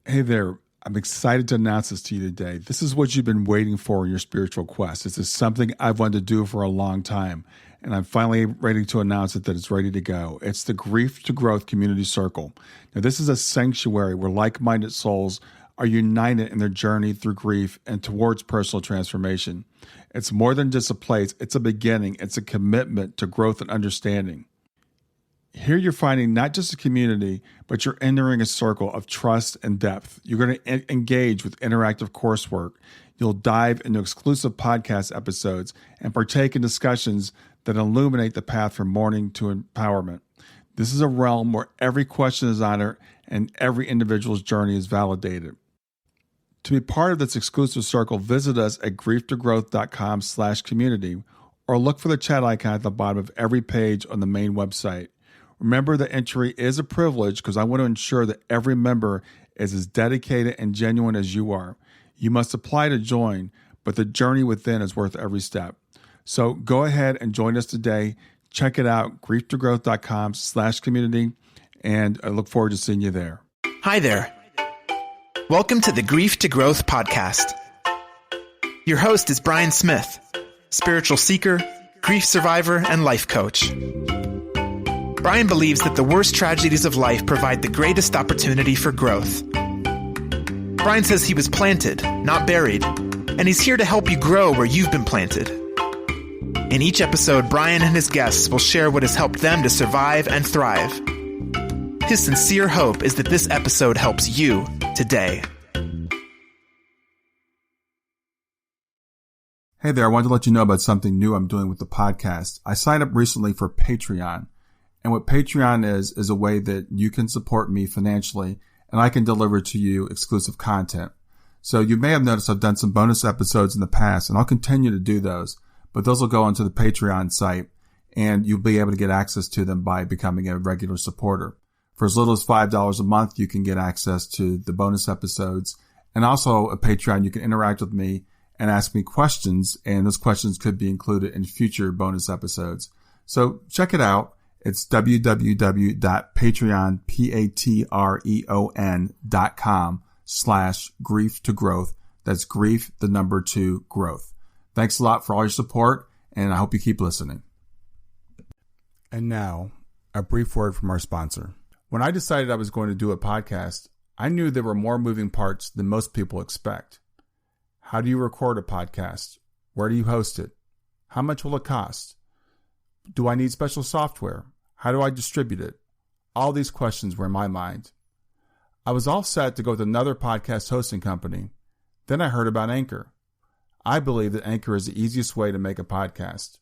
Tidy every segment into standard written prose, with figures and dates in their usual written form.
Hey there. I'm excited to announce this to you today. This is what you've been waiting for in your spiritual quest. This is something I've wanted to do for a long time, and I'm finally ready to announce it that it's ready to go. It's the Grief to Growth Community Circle. Now, this is a sanctuary where like-minded souls are united in their journey through grief and towards personal transformation. It's more than just a place. It's a beginning. It's a commitment to growth and understanding. Here you're finding not just a community, but you're entering a circle of trust and depth. You're going to engage with interactive coursework. You'll dive into exclusive podcast episodes and partake in discussions that illuminate the path from mourning to empowerment. This is a realm where every question is honored and every individual's journey is validated. To be part of this exclusive circle, visit us at grieftogrowth.com/community or look for the chat icon at the bottom of every page on the main website. Remember that entry is a privilege because I want to ensure that every member is as dedicated and genuine as you are. You must apply to join, but the journey within is worth every step. So go ahead and join us today. Check it out, grieftogrowth.com/community, and I look forward to seeing you there. Hi there. Welcome to the Grief to Growth podcast. Your host is Brian Smith, spiritual seeker, grief survivor, and life coach. Brian believes that the worst tragedies of life provide the greatest opportunity for growth. Brian says he was planted, not buried, and he's here to help you grow where you've been planted. In each episode, Brian and his guests will share what has helped them to survive and thrive. His sincere hope is that this episode helps you today. Hey there, I wanted to let you know about something new I'm doing with the podcast. I signed up recently for Patreon. And what Patreon is a way that you can support me financially and I can deliver to you exclusive content. So you may have noticed I've done some bonus episodes in the past and I'll continue to do those, but those will go onto the Patreon site and you'll be able to get access to them by becoming a regular supporter. For as little as $5 a month, you can get access to the bonus episodes. And also at Patreon, you can interact with me and ask me questions, and those questions could be included in future bonus episodes. So check it out. It's www.patreon.com/grief to growth. That's grief, 2 growth. Thanks a lot for all your support, and I hope you keep listening. And now, a brief word from our sponsor. When I decided I was going to do a podcast, I knew there were more moving parts than most people expect. How do you record a podcast? Where do you host it? How much will it cost? Do I need special software? How do I distribute it? All these questions were in my mind. I was all set to go with another podcast hosting company. Then I heard about Anchor. I believe that Anchor is the easiest way to make a podcast.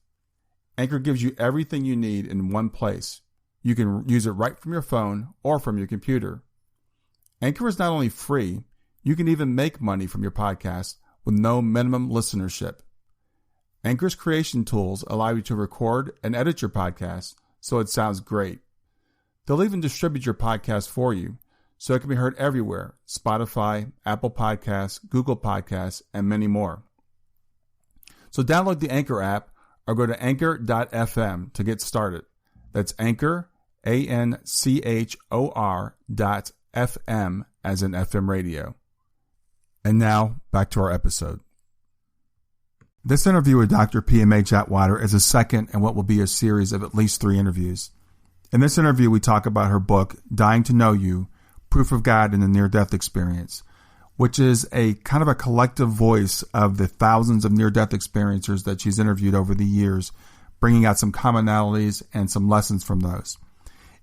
Anchor gives you everything you need in one place. You can use it right from your phone or from your computer. Anchor is not only free, you can even make money from your podcast with no minimum listenership. Anchor's creation tools allow you to record and edit your podcast so it sounds great. They'll even distribute your podcast for you so it can be heard everywhere: Spotify, Apple Podcasts, Google Podcasts, and many more. So download the Anchor app or go to anchor.fm to get started. That's Anchor, ANCHOR.FM as in FM radio. And now, back to our episode. This interview with Dr. P.M.H. Atwater is a second in what will be a series of at least 3 interviews. In this interview, we talk about her book, Dying to Know You, Proof of God in the Near-Death Experience, which is a kind of a collective voice of the thousands of near-death experiencers that she's interviewed over the years, bringing out some commonalities and some lessons from those.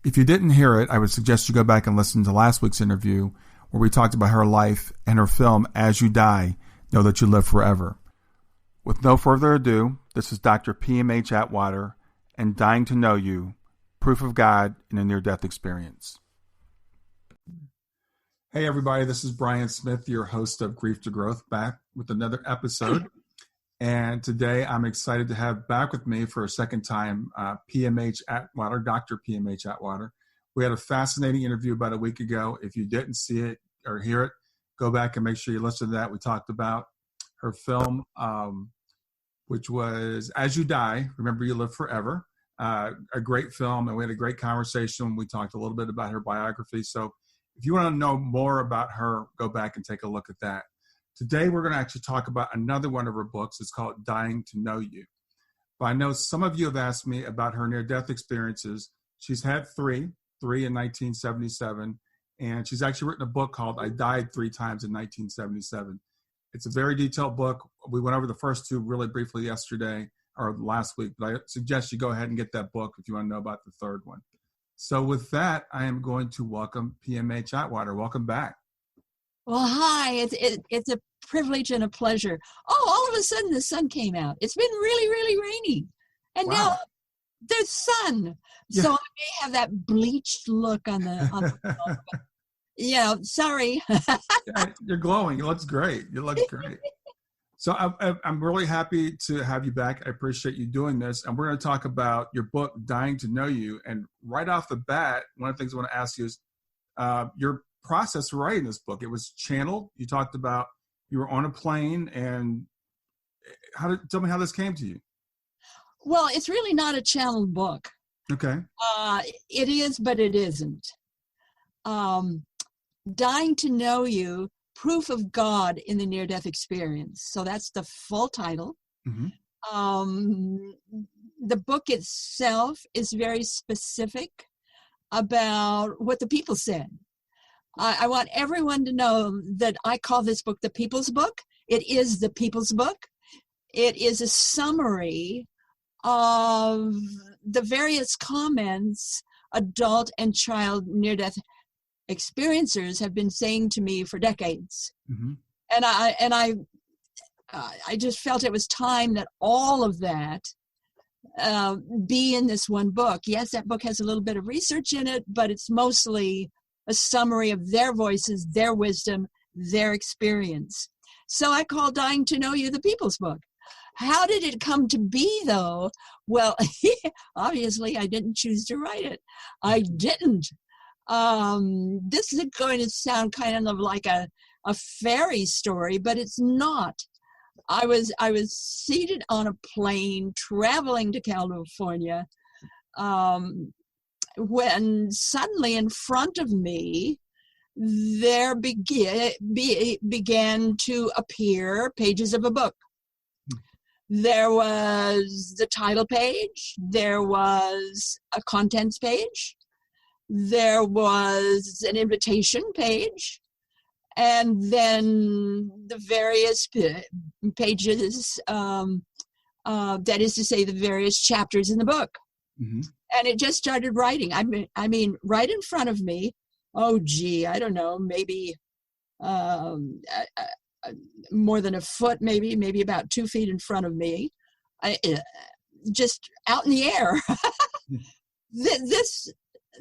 If you didn't hear it, I would suggest you go back and listen to last week's interview where we talked about her life and her film, As You Die, Know That You Live Forever. With no further ado, this is Dr. P.M.H. Atwater and Dying to Know You, Proof of God in a Near-Death Experience. Hey everybody, this is Brian Smith, your host of Grief to Growth, back with another episode. And today I'm excited to have back with me for a second time P.M.H. Atwater, Dr. P.M.H. Atwater. We had a fascinating interview about a week ago. If you didn't see it or hear it, go back and make sure you listen to that. We talked about her film, which was As You Die, Remember You Live Forever. A great film, and we had a great conversation. We talked a little bit about her biography. So if you want to know more about her, go back and take a look at that. Today, we're going to actually talk about another one of her books. It's called Dying to Know You. But I know some of you have asked me about her near-death experiences. She's had three in 1977, and she's actually written a book called I Died 3 Times in 1977. It's a very detailed book. We went over the first 2 really briefly yesterday or last week, but I suggest you go ahead and get that book if you want to know about the third one. So with that, I am going to welcome P.M.H. Atwater. Welcome back. Well, hi. It's a privilege and a pleasure. Oh, all of a sudden the sun came out. It's been really, really rainy. And Wow. now there's sun. Yeah. So I may have that bleached look on the phone. Yeah, sorry. Yeah, you're glowing. It looks great. You look great. So I'm really happy to have you back. I appreciate you doing this. And we're going to talk about your book, Dying to Know You. And right off the bat, one of the things I want to ask you is your process for writing this book. It was channeled. You talked about you were on a plane, and tell me how this came to you. Well, it's really not a channeled book. Okay. It is, but it isn't. Dying to Know You, Proof of God in the Near-Death Experience. So that's the full title. Mm-hmm. The book itself is very specific about what the people said. I want everyone to know that I call this book the People's Book. It is the People's Book. It is a summary of the various comments adult and child near-death experiencers have been saying to me for decades. Mm-hmm. And I just felt it was time that all of that be in this one book. Yes, that book has a little bit of research in it, but it's mostly a summary of their voices, their wisdom, their experience. So I call Dying to Know You the People's Book. How did it come to be, though? Well, obviously, I didn't choose to write it. I didn't. This is going to sound kind of like a fairy story, but it's not. I was seated on a plane traveling to California when suddenly in front of me there began to appear pages of a book. There was the title page, there was a contents page, there was an invitation page, and then the various pages, that is to say, the various chapters in the book. Mm-hmm. And it just started writing. I mean, right in front of me, I don't know, maybe more than a foot, maybe about 2 feet in front of me, just out in the air.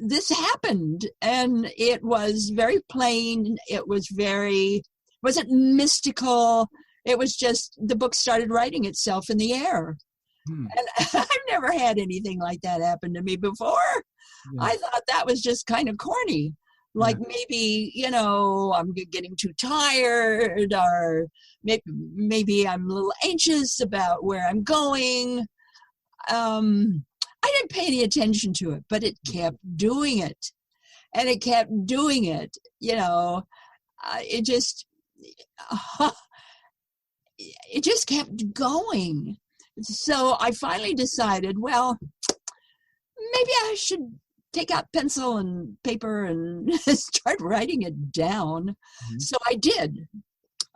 This happened, and it was very plain. It wasn't mystical. It was just the book started writing itself in the air. And I've never had anything like that happen to me before. Yeah. I thought that was just kind of corny. Like maybe, I'm getting too tired, or maybe I'm a little anxious about where I'm going. I didn't pay any attention to it, but it kept doing it. And it kept doing it, it just kept going. So I finally decided, well, maybe I should take out pencil and paper and start writing it down. Mm-hmm. So I did.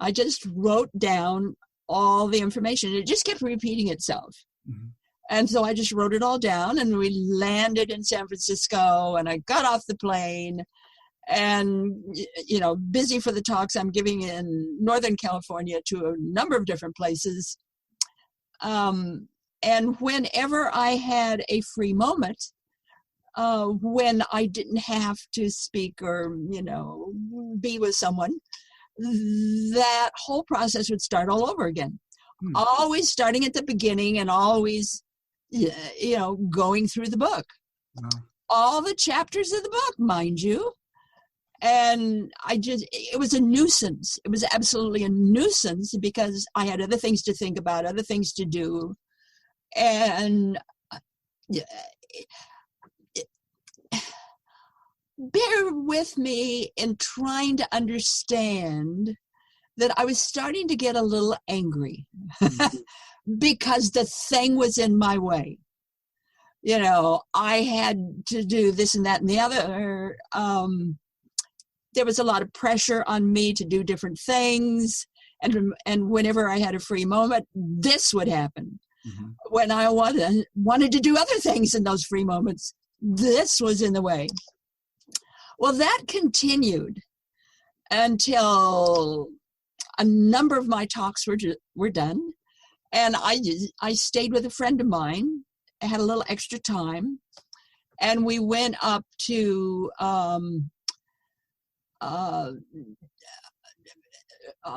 I just wrote down all the information. It just kept repeating itself. Mm-hmm. And so I just wrote it all down, and we landed in San Francisco, and I got off the plane, and, busy for the talks I'm giving in Northern California to a number of different places. And whenever I had a free moment, when I didn't have to speak or, be with someone, that whole process would start all over again. Always starting at the beginning and always, going through the book. Wow. All the chapters of the book, mind you. And it was a nuisance. It was absolutely a nuisance because I had other things to think about, other things to do. And bear with me in trying to understand that I was starting to get a little angry because the thing was in my way. You know, I had to do this and that and the other. There was a lot of pressure on me to do different things. And whenever I had a free moment, this would happen. Mm-hmm. When I wanted to do other things in those free moments, this was in the way. Well, that continued until a number of my talks were done. And I stayed with a friend of mine. I had a little extra time. And we went up to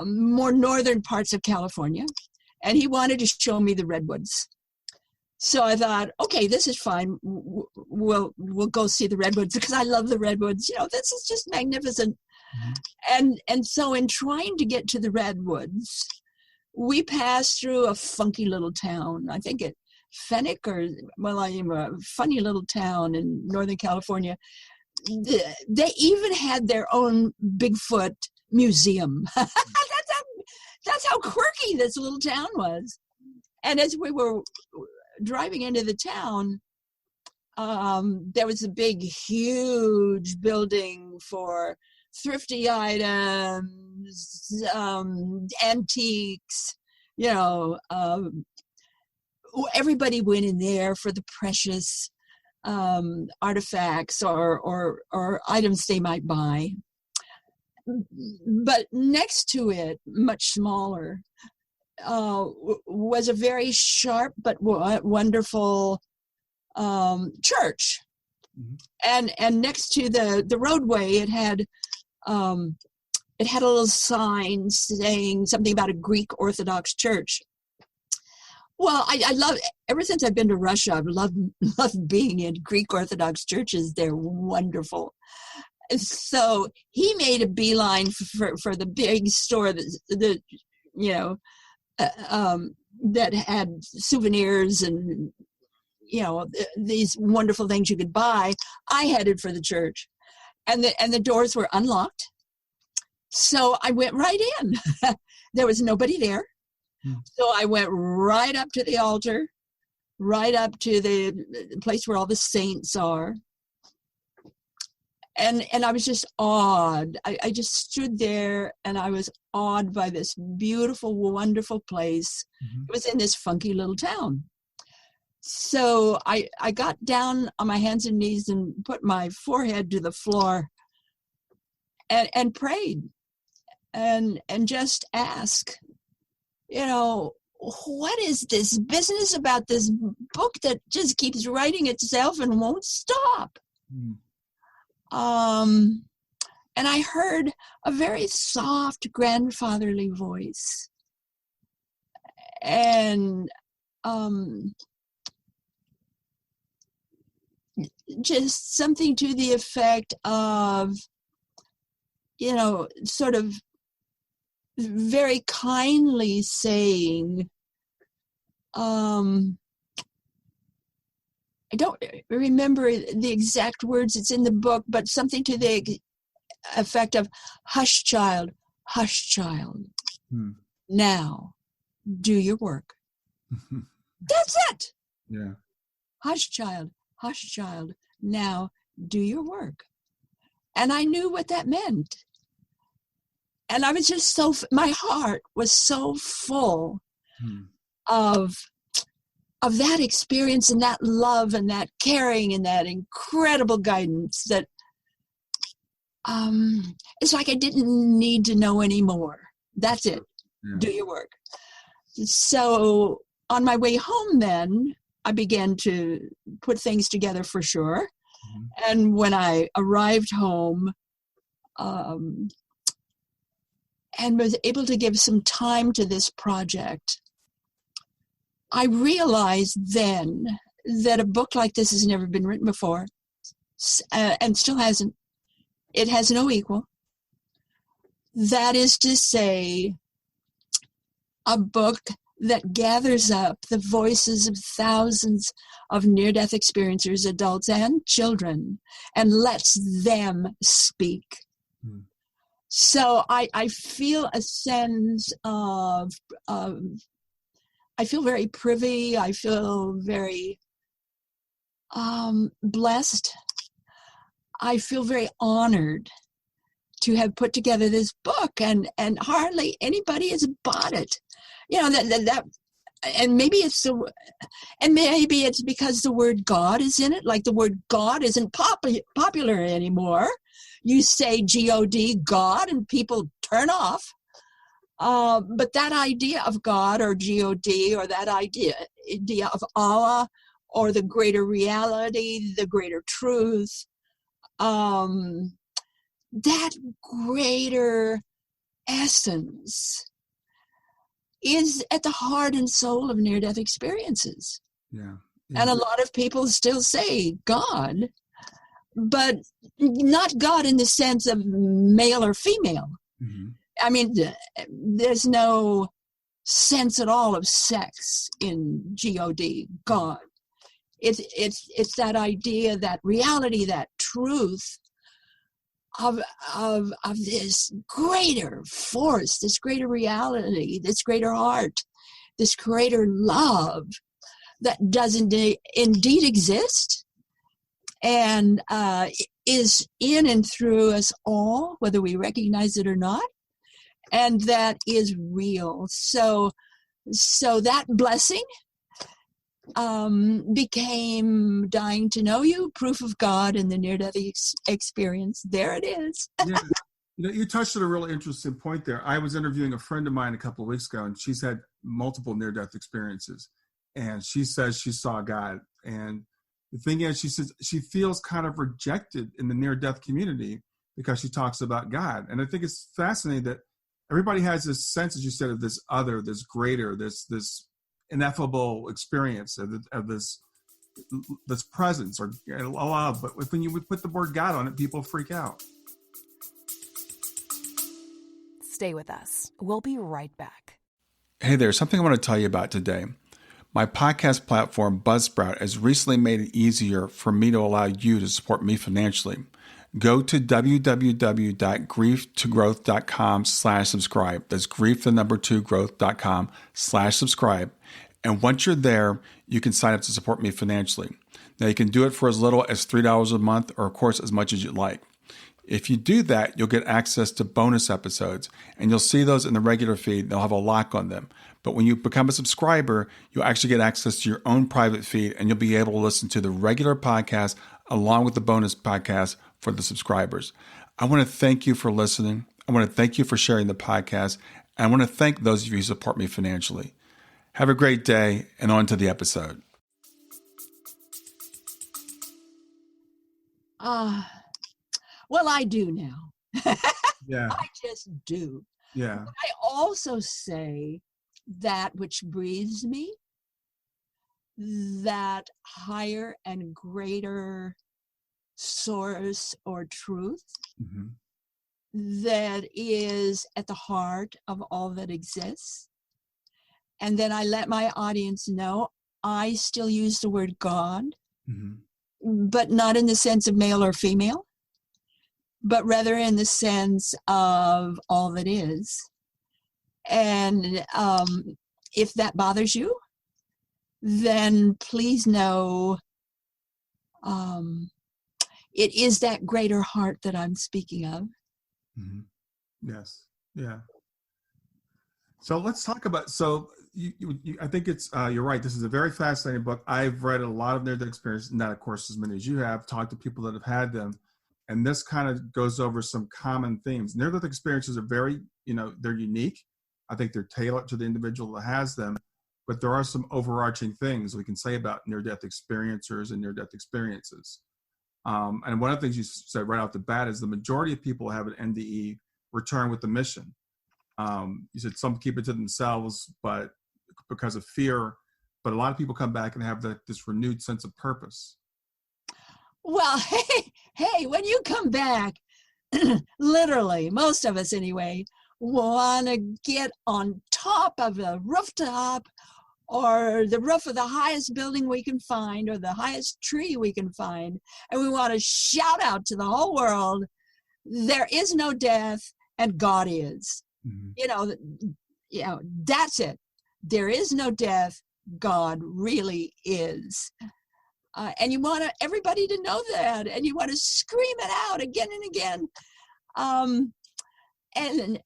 more northern parts of California. And he wanted to show me the redwoods. So I thought, okay, this is fine. We'll go see the redwoods because I love the redwoods. You know, this is just magnificent. Mm-hmm. And so in trying to get to the redwoods, we passed through a funky little town. I think Fennec a funny little town in Northern California. They even had their own Bigfoot museum. That's how quirky this little town was. And as we were driving into the town, there was a big, huge building for thrifty items, antiques, you know. Everybody went in there for the precious artifacts or items they might buy. But next to it, much smaller, was a very sharp but wonderful church. Mm-hmm. And next to the roadway, it had a little sign saying something about a Greek Orthodox church. Well, I love, ever since I've been to Russia, I've loved being in Greek Orthodox churches. They're wonderful. So he made a beeline for the big store that had souvenirs and, you know, these wonderful things you could buy. I headed for the church, and the doors were unlocked. So I went right in. There was nobody there. So I went right up to the altar, right up to the place where all the saints are. And I was just awed. I just stood there and I was awed by this beautiful, wonderful place. Mm-hmm. It was in this funky little town. So I got down on my hands and knees and put my forehead to the floor and prayed and just asked, you know, what is this business about this book that just keeps writing itself and won't stop? Mm. And I heard a very soft grandfatherly voice, and just something to the effect of, you know, sort of very kindly saying, I don't remember the exact words, it's in the book, but something to the effect of, hush, child, now do your work. That's it. Yeah. Hush, child, now do your work. And I knew what that meant. And I was just my heart was so full of that experience and that love and that caring and that incredible guidance that it's like I didn't need to know anymore. That's it. Yeah. Do your work. So on my way home then, I began to put things together for sure. Mm-hmm. And when I arrived home and was able to give some time to this project, I realized then that a book like this has never been written before and still hasn't. It has no equal. That is to say, a book that gathers up the voices of thousands of near-death experiencers, adults and children, and lets them speak. Mm. So I feel a sense of, I feel very privy. I feel very blessed. I feel very honored to have put together this book, and hardly anybody has bought it. You know, that and maybe it's because the word God is in it. Like the word God isn't popular anymore. You say G-O-D, God, and people turn off. But that idea of God or G-O-D, or that idea of Allah, or the greater reality, the greater truth, that greater essence is at the heart and soul of near-death experiences. Yeah. And a lot of people still say God, but not God in the sense of male or female. Mm-hmm. I mean, there's no sense at all of sex in G-O-D, God. It's that idea, that reality, that truth of this greater force, this greater reality, this greater heart, this greater love that does indeed exist, and is in and through us all, whether we recognize it or not, and that is real. So that blessing became Dying to Know You, Proof of God in the Near-Death Experience. There it is. Yeah. You know, you touched on a really interesting point there. I was interviewing a friend of mine a couple of weeks ago, and she's had multiple near-death experiences. And she says she saw God. And the thing is, she says she feels kind of rejected in the near-death community because she talks about God. And I think it's fascinating that everybody has this sense, as you said, of this other, this greater, this ineffable experience of this presence or love. But when you put the word God on it, people freak out. Stay with us. We'll be right back. Hey there, something I want to tell you about today. My podcast platform, Buzzsprout, has recently made it easier for me to allow you to support me financially. Go to www.grieftogrowth.com/subscribe. That's grief2growth.com/subscribe. And once you're there, you can sign up to support me financially. Now, you can do it for as little as $3 a month, or of course, as much as you'd like. If you do that, you'll get access to bonus episodes, and you'll see those in the regular feed. They'll have a lock on them. But when you become a subscriber, you'll actually get access to your own private feed, and you'll be able to listen to the regular podcast along with the bonus podcast for the subscribers. I want to thank you for listening. I want to thank you for sharing the podcast. And I want to thank those of you who support me financially. Have a great day, and on to the episode. Well, I do now. Yeah. I just do. Yeah. But I also say that which breathes me, that higher and greater source or truth, mm-hmm. that is at the heart of all that exists. And then I let my audience know I still use the word God, mm-hmm. but not in the sense of male or female, but rather in the sense of all that is. And if that bothers you, then please know it is that greater heart that I'm speaking of. Mm-hmm. Yes. Yeah. So let's talk about, I think it's, you're right. This is a very fascinating book. I've read a lot of near-death experiences, not of course as many as you have, talked to people that have had them. And this kind of goes over some common themes. Near-death experiences are very, they're unique. I think they're tailored to the individual that has them, but there are some overarching things we can say about near-death experiencers and near-death experiences. And one of the things you said right off the bat is the majority of people who have an NDE return with the mission. You said some keep it to themselves, but because of fear, but a lot of people come back and have this renewed sense of purpose. Well, hey, when you come back, literally, most of us anyway, want to get on top of a rooftop or the roof of the highest building we can find or the highest tree we can find. And we want to shout out to the whole world, there is no death and God is. That's it. There is no death. God really is. And you want everybody to know that, and you want to scream it out again and again. And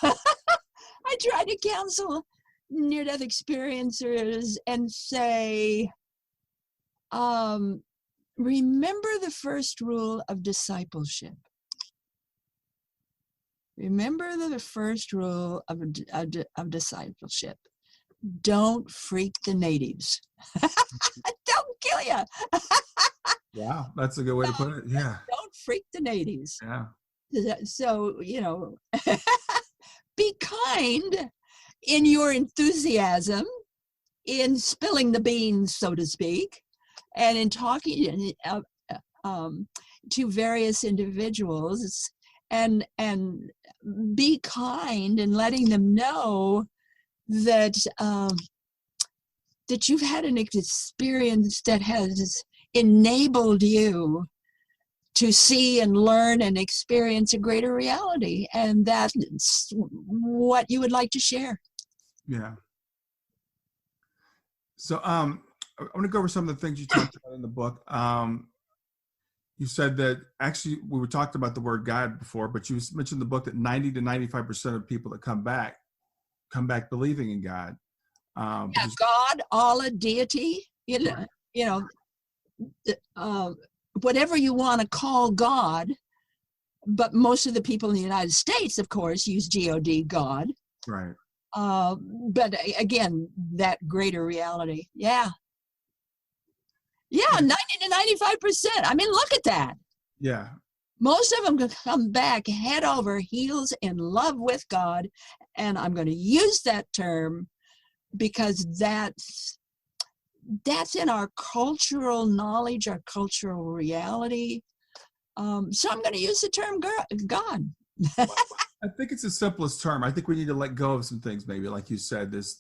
I try to counsel near-death experiencers and say, remember the first rule of discipleship. Remember the first rule of discipleship. Don't freak the natives. Don't kill you. Wow, that's a good way to put it. Yeah. Don't freak the natives. Yeah. So, be kind in your enthusiasm, in spilling the beans, so to speak, and in talking to various individuals, and be kind and letting them know that that you've had an experience that has enabled you to see and learn and experience a greater reality, and that's what you would like to share. Yeah. So I want to go over some of the things you talked about in the book. You said that actually we were talking about the word God before, but you mentioned in the book that 90 to 95% of people that come back believing in God. God, Allah, deity, whatever you want to call God, but most of the people in the United States, of course, use God, God. Right. But again, that greater reality. Yeah. Yeah, 90 to 95%. I mean, look at that. Yeah. Most of them come back head over heels in love with God. And I'm going to use that term because that's in our cultural knowledge, our cultural reality. So I'm going to use the term God. I think it's the simplest term. I think we need to let go of some things, maybe, like you said, this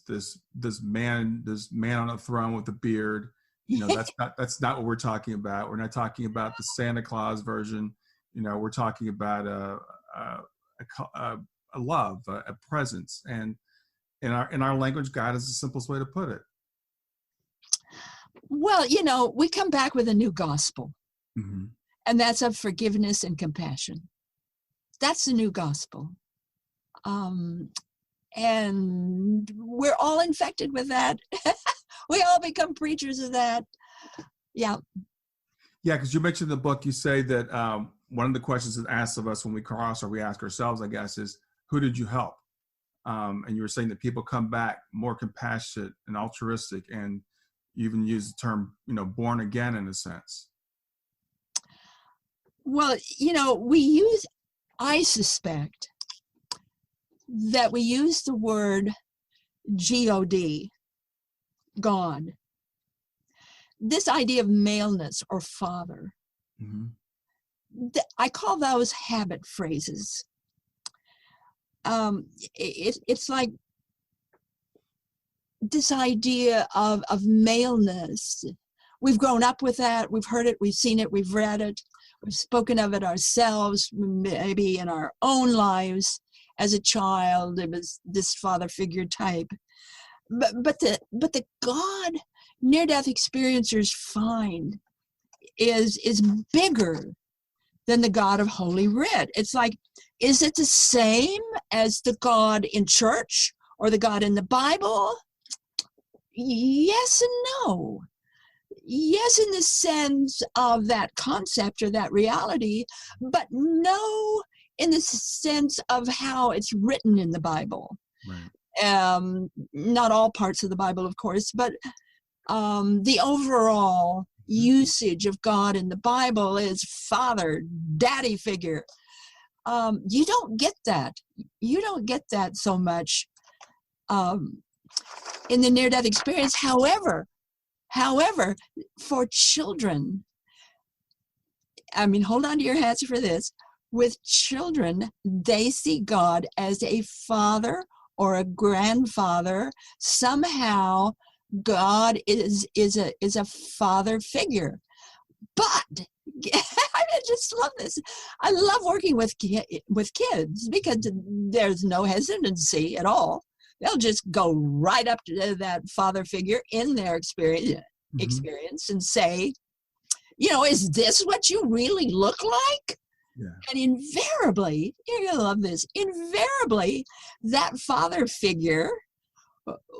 man on a throne with a beard. That's not what we're talking about. We're not talking about the Santa Claus version. We're talking about a love, a presence, and in our language, God is the simplest way to put it. Well, we come back with a new gospel, mm-hmm. and that's of forgiveness and compassion. That's the new gospel. And we're all infected with that. We all become preachers of that. Yeah. Yeah, because you mentioned in the book, you say that one of the questions that asked of us when we cross, or we ask ourselves, I guess, is who did you help? And you were saying that people come back more compassionate and altruistic, and you even use the term, born again in a sense. Well, I suspect that we use the word God, God. This idea of maleness or father. Mm-hmm. I call those habit phrases. It's like this idea of maleness. We've grown up with that. We've heard it. We've seen it. We've read it. We've spoken of it ourselves, maybe in our own lives as a child. It was this father figure type. But the God near-death experiencers find is bigger than the God of Holy Writ. It's like, is it the same as the God in church or the God in the Bible? Yes and no. Yes, in the sense of that concept or that reality, but no in the sense of how it's written in the Bible. Right. Not all parts of the Bible, of course, but the overall usage of God in the Bible is father, daddy figure. You don't get that. You don't get that so much in the near-death experience. However, for children, hold on to your hats for this. with children, they see God as a father or a grandfather. Somehow God is a father figure. But I just love this. I love working with kids because there's no hesitancy at all. They'll just go right up to that father figure in their experience and say, is this what you really look like? Yeah. And invariably, you're going to love this, invariably, that father figure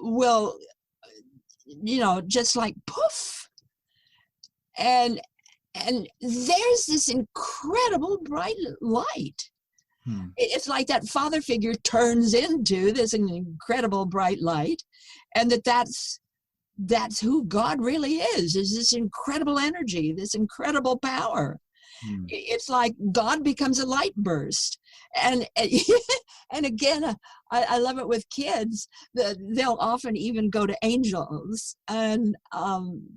will, just like poof. And there's this incredible bright light. It's like that father figure turns into this incredible bright light, and that's who God really is this incredible energy, this incredible power. It's like God becomes a light burst. And again, I love it with kids. They'll often even go to angels and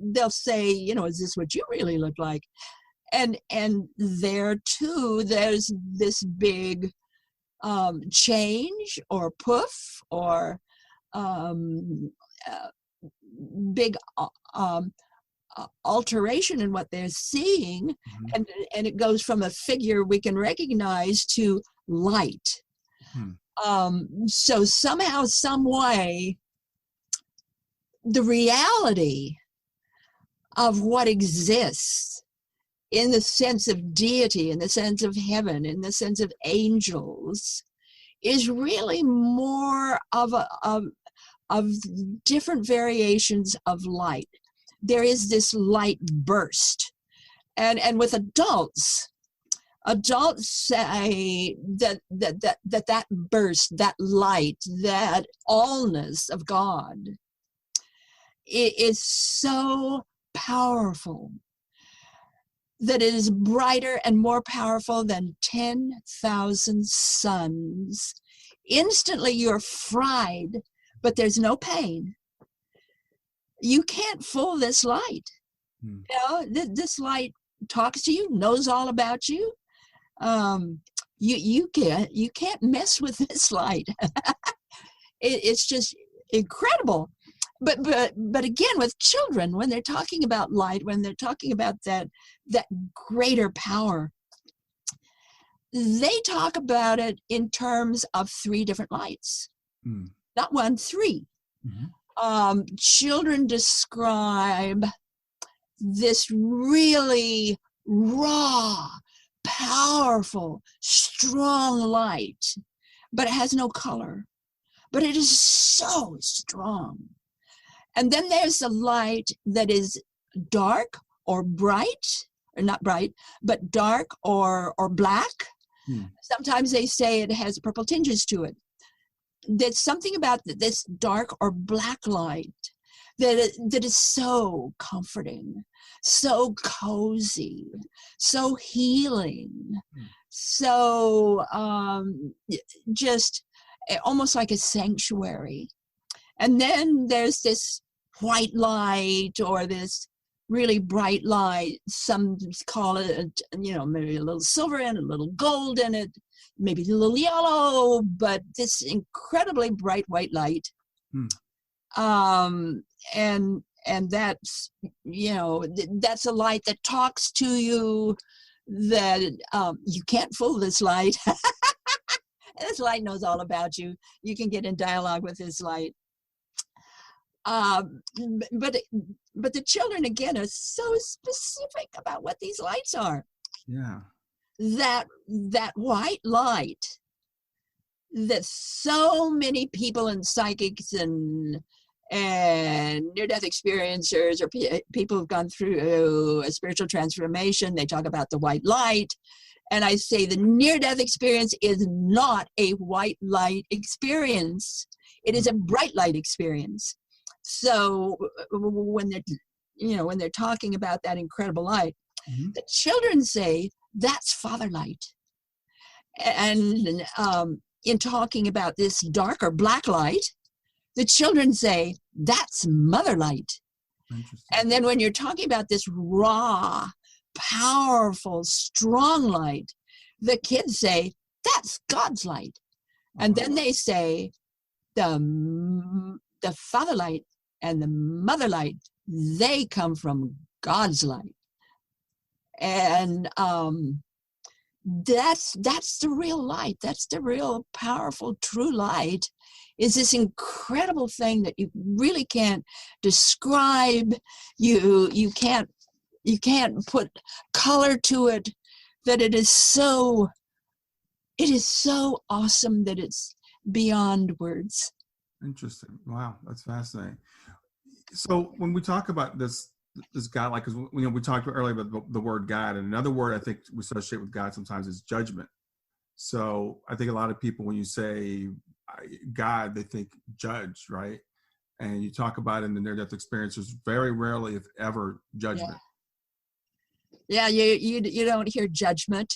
they'll say, is this what you really look like? And there too, there's this big change or poof or big alteration in what they're seeing, and it goes from a figure we can recognize to light. So somehow, some way, the reality of what exists in the sense of deity, in the sense of heaven, in the sense of angels, is really more of different variations of light. There is this light burst. And with adults say that burst, that light, that allness of God is so powerful that it is brighter and more powerful than 10,000 suns. Instantly you're fried, but there's no pain. You can't fool this light. This light talks to you, knows all about you. You can't mess with this light. It's just incredible. But again, with children, when they're talking about light, when they're talking about that greater power, they talk about it in terms of 3 different lights. Not 1, 3. Children describe this really raw, powerful, strong light, but it has no color. But it is so strong. And then there's the light that is dark or bright, or not bright, but dark or black. Sometimes they say it has purple tinges to it. There's something about this dark or black light that is so comforting, so cozy, so healing, so just almost like a sanctuary. And then there's this white light or this really bright light. Some call it, maybe a little silver in it, a little gold in it, maybe a little yellow, but this incredibly bright white light. And that's, that's a light that talks to you, that you can't fool this light. This light knows all about you. You can get in dialogue with this light. But the children, again, are so specific about what these lights are. Yeah. That white light that so many people and psychics and near-death experiencers or people who've gone through a spiritual transformation, they talk about the white light. And I say the near-death experience is not a white light experience. It is a bright light experience. So when they're talking about that incredible light, the children say that's Father light. And in talking about this dark or black light, the children say that's Mother light. And then when you're talking about this raw, powerful, strong light, the kids say, that's God's light. And then they say, the father light and the mother light, they come from God's light. And that's the real light. That's the real powerful, true light, is this incredible thing that you really can't describe. You can't put color to it, that it is so awesome that it's beyond words. Interesting. Wow, that's fascinating. So when we talk about this God, like, because we talked earlier about the word God, and another word I think we associate with God sometimes is judgment. So I think a lot of people, when you say God, they think judge, right? And you talk about in the near-death experiences, very rarely, if ever, judgment. Yeah, you don't hear judgment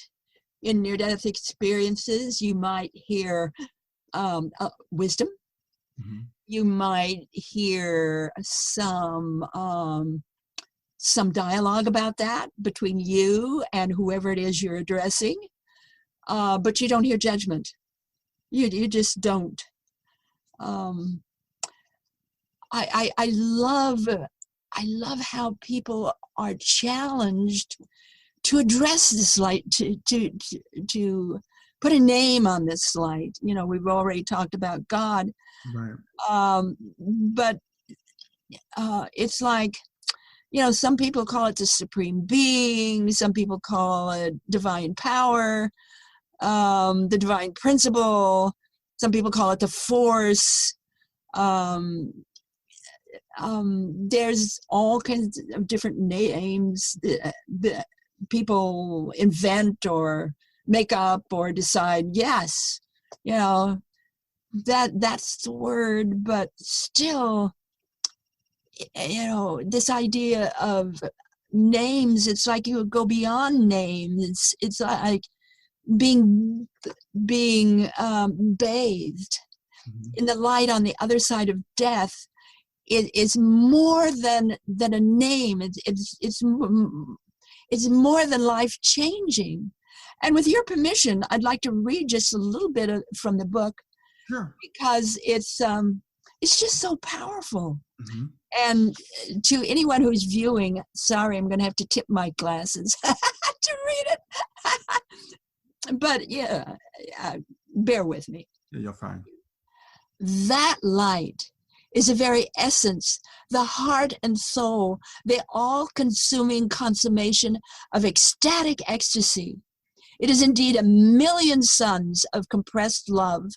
in near-death experiences. You might hear wisdom. Mm-hmm. You might hear some dialogue about that between you and whoever it is you're addressing, but you don't hear judgment. You just don't. I love how people are challenged to address this light, to put a name on this light. We've already talked about God, right? But it's like, some people call it the supreme being, some people call it divine power, the divine principle, some people call it the force. There's all kinds of different names that people invent or make up or decide. Yes, that's the word, but still, this idea of names, it's like you go beyond names. It's like being bathed in the light on the other side of death. It is more than a name. It's more than life changing. And with your permission, I'd like to read just a little bit from the book. Sure. Because it's just so powerful. Mm-hmm. And to anyone who's viewing, sorry, I'm going to have to tip my glasses to read it. But yeah, bear with me. Yeah, you're fine. That light is the very essence, the heart and soul, the all-consuming consummation of ecstatic ecstasy. It is indeed a million suns of compressed love,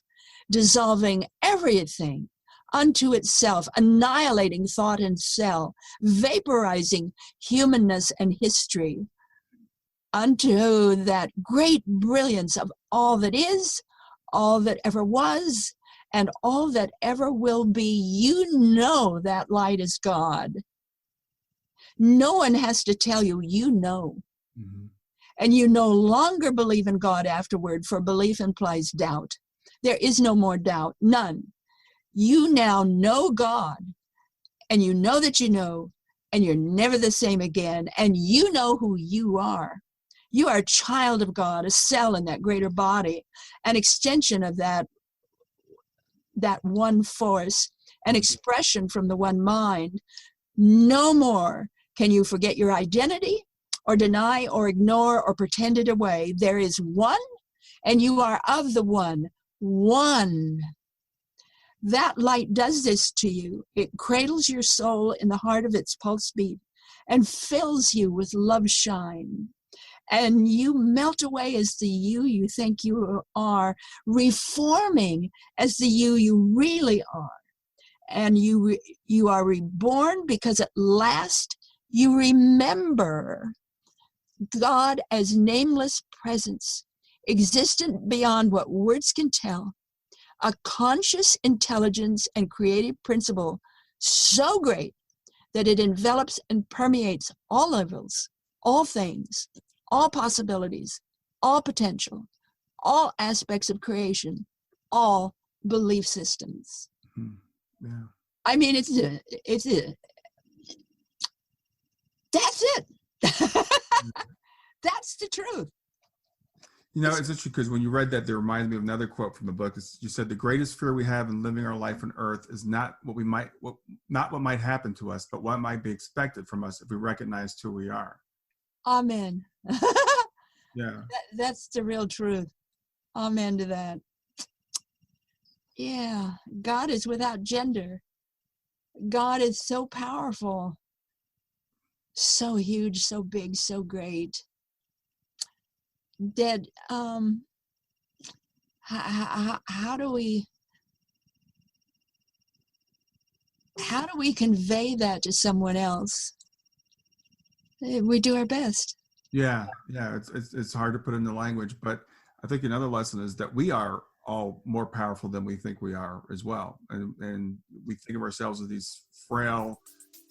dissolving everything unto itself, annihilating thought and cell, vaporizing humanness and history, unto that great brilliance of all that is, all that ever was, and all that ever will be. That light is God. No one has to tell you, Mm-hmm. And you no longer believe in God afterward, for belief implies doubt. There is no more doubt, none. You now know God, and you know that you know, and you're never the same again, and you know who you are. You are a child of God, a cell in that greater body, an extension of that one force, an expression from the one mind. No more can you forget your identity, or deny, or ignore, or pretend it away. There is one, and you are of the one. One. That light does this to you. It cradles your soul in the heart of its pulse beat and fills you with love shine. And you melt away as the you think you are, reforming as the you really are. And you are reborn because at last you remember God as nameless presence, existent beyond what words can tell, a conscious intelligence and creative principle so great that it envelops and permeates all levels, all things, all possibilities, all potential, all aspects of creation, all belief systems. Mm-hmm. Yeah. I mean, that's it. That's the truth. You know, it's interesting because when you read that, it reminded me of another quote from the book. You said, "The greatest fear we have in living our life on earth is not what might happen to us, but what might be expected from us if we recognize who we are." Amen. Yeah. That's the real truth. Amen to that. Yeah. God is without gender. God is so powerful, so huge, so big, so great that how do we convey that to someone else? We do our best. Yeah. It's hard to put into language, but I think another lesson is that we are all more powerful than we think we are as well, and we think of ourselves as these frail,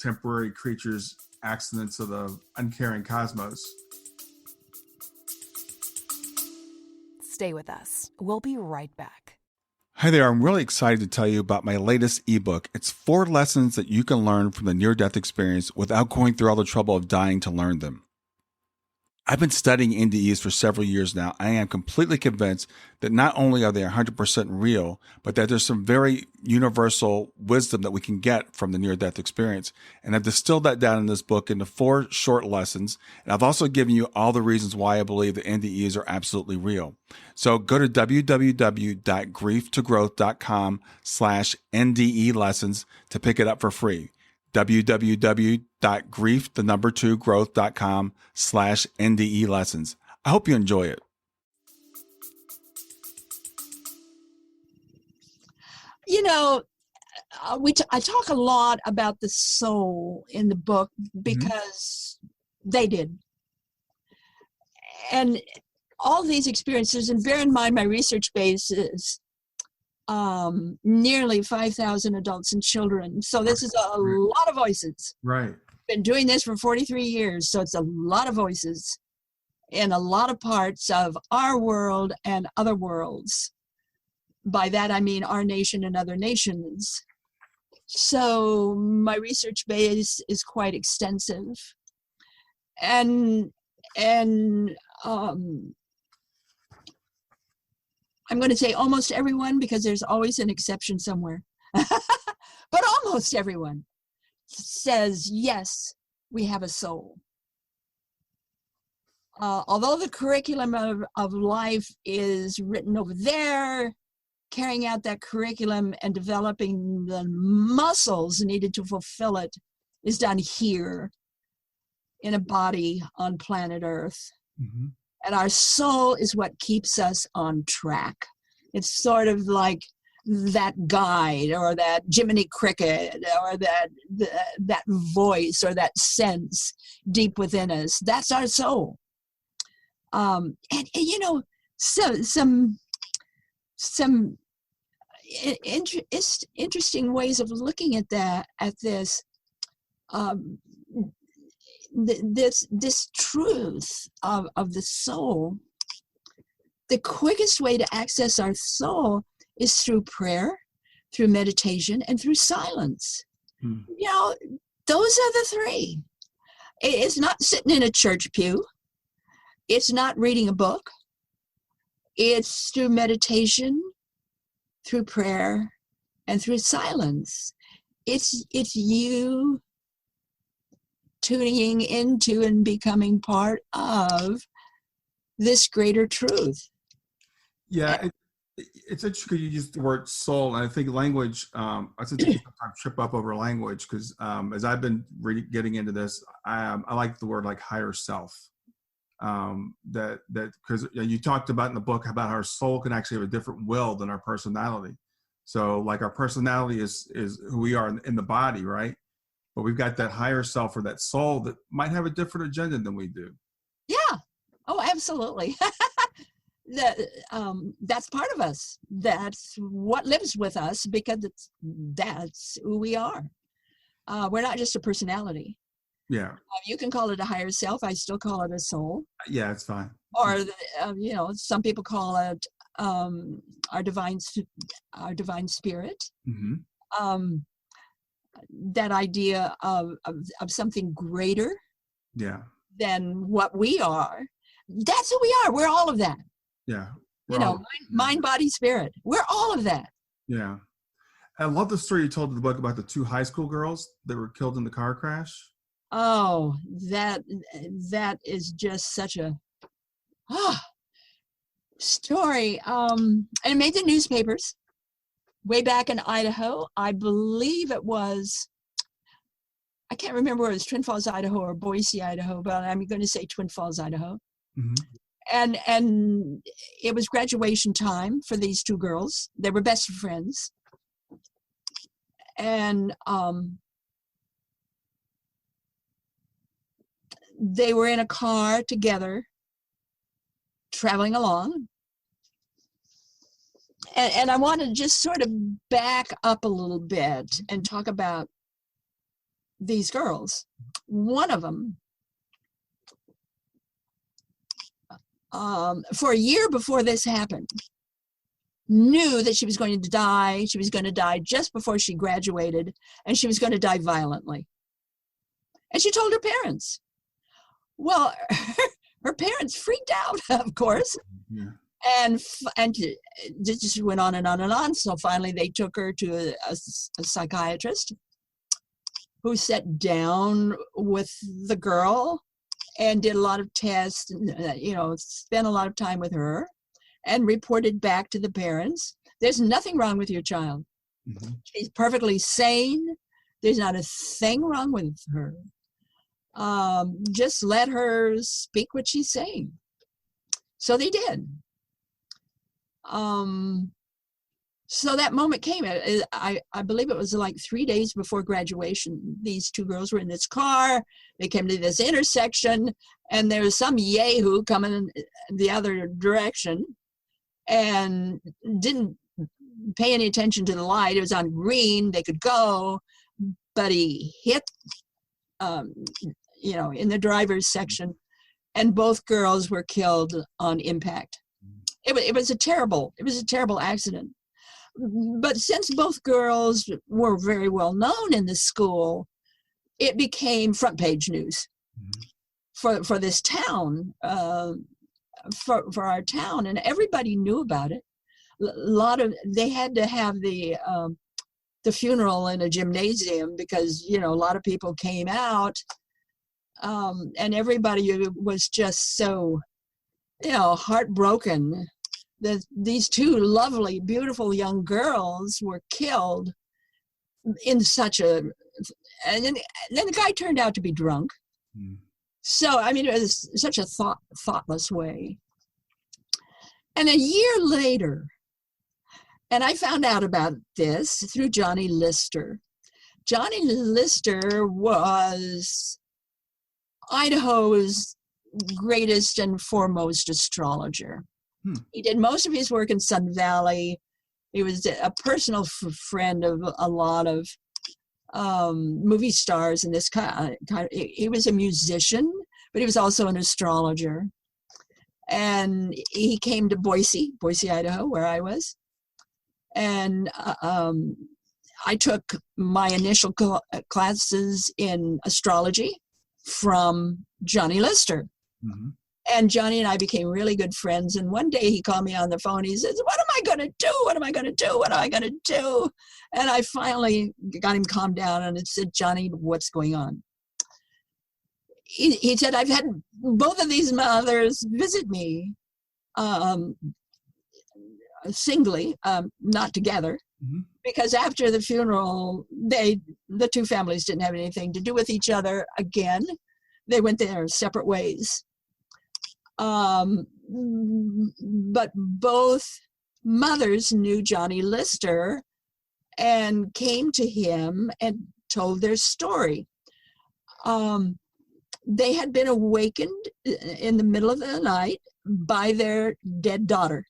temporary creatures, accidents of the uncaring cosmos. Stay with us. We'll be right back. Hi there, I'm really excited to tell you about my latest ebook. It's 4 lessons that you can learn from the near-death experience without going through all the trouble of dying to learn them. I've been studying NDEs for several years now. I am completely convinced that not only are they 100% real, but that there's some very universal wisdom that we can get from the near-death experience. And I've distilled that down in this book into 4 short lessons. And I've also given you all the reasons why I believe that NDEs are absolutely real. So go to www.grieftogrowth.com/NDE lessons to pick it up for free. www.grieftogrowth.com/NDE lessons. I hope you enjoy it. You know, I talk a lot about the soul in the book because they did. And all these experiences, and bear in mind my research base is nearly 5,000 adults and children. So this is a lot of voices. Right. Been doing this for 43 years, so it's a lot of voices in a lot of parts of our world and other worlds. By that I mean our nation and other nations. So my research base is quite extensive. And I'm going to say almost everyone, because there's always an exception somewhere. But almost everyone says, yes, we have a soul. Although the curriculum of life is written over there, carrying out that curriculum and developing the muscles needed to fulfill it is done here in a body on planet Earth. Mm-hmm. And our soul is what keeps us on track. It's sort of like that guide or that Jiminy Cricket or that voice or that sense deep within us. That's our soul. And you know, some interesting ways of looking at this. This truth of the soul, the quickest way to access our soul is through prayer, through meditation, and through silence. You know, those are the 3. It's not sitting in a church pew. It's not reading a book. It's through meditation, through prayer, and through silence. It's you tuning into and becoming part of this greater truth. Yeah, it's interesting you use the word soul, and I think language, I sometimes trip up over language because as I've been getting into this, I like the word like higher self. That because you talked about in the book about how our soul can actually have a different will than our personality. So like our personality is who we are in the body, right? But we've got that higher self or that soul that might have a different agenda than we do. Yeah. Oh, absolutely. That's part of us. That's what lives with us because that's who we are. We're not just a personality. Yeah. You can call it a higher self. I still call it a soul. Yeah, it's fine. Or, you know, some people call it our divine spirit. Mm-hmm. That idea of something greater than what we are. That's who we are. We're all of that. Yeah. You know, mind, body, spirit. We're all of that. Yeah. I love the story you told in the book about the 2 high school girls that were killed in the car crash. Oh, that is just such a story. And it made the newspapers way back in Idaho. I believe it was, I can't remember whether it was Twin Falls, Idaho or Boise, Idaho, but I'm going to say Twin Falls, Idaho. Mm-hmm. And it was graduation time for these 2 girls. They were best friends. And they were in a car together, traveling along. And I want to just sort of back up a little bit and talk about these girls. One of them, for a year before this happened, knew that she was going to die. She was going to die just before she graduated, and she was going to die violently. And she told her parents. Well, her parents freaked out, of course. Yeah. And it just went on and on and on. So finally they took her to a psychiatrist who sat down with the girl and did a lot of tests, and, spent a lot of time with her and reported back to the parents, there's nothing wrong with your child. Mm-hmm. She's perfectly sane. There's not a thing wrong with her. Just let her speak what she's saying. So they did. So that moment came. I believe it was like 3 days before graduation. These 2 girls were in this car. They came to this intersection, and there was some yahoo coming the other direction and didn't pay any attention to the light. It was on green. They could go, but he hit, in the driver's section, and both girls were killed on impact. It was a terrible accident. But since both girls were very well known in the school, it became front page news for this town, for our town, and everybody knew about it. They had to have the funeral in a gymnasium because a lot of people came out, and everybody was just so heartbroken that these 2 lovely, beautiful young girls were killed in such and then the guy turned out to be drunk. Mm. So, it was such a thoughtless way. And a year later, and I found out about this through Johnny Lister. Johnny Lister was Idaho's greatest and foremost astrologer. He did most of his work in Sun Valley. He was a personal friend of a lot of movie stars in this kind. He was a musician, but he was also an astrologer. And he came to Boise, Idaho, where I was. And I took my initial classes in astrology from Johnny Lister. Mm-hmm. And Johnny and I became really good friends. And one day he called me on the phone. He says, what am I going to do? What am I going to do? What am I going to do? And I finally got him calmed down and I said, Johnny, what's going on? He said, I've had both of these mothers visit me singly, not together. Mm-hmm. Because after the funeral, the 2 families didn't have anything to do with each other again. They went their separate ways. But both mothers knew Johnny Lister and came to him and told their story. They had been awakened in the middle of the night by their dead daughter.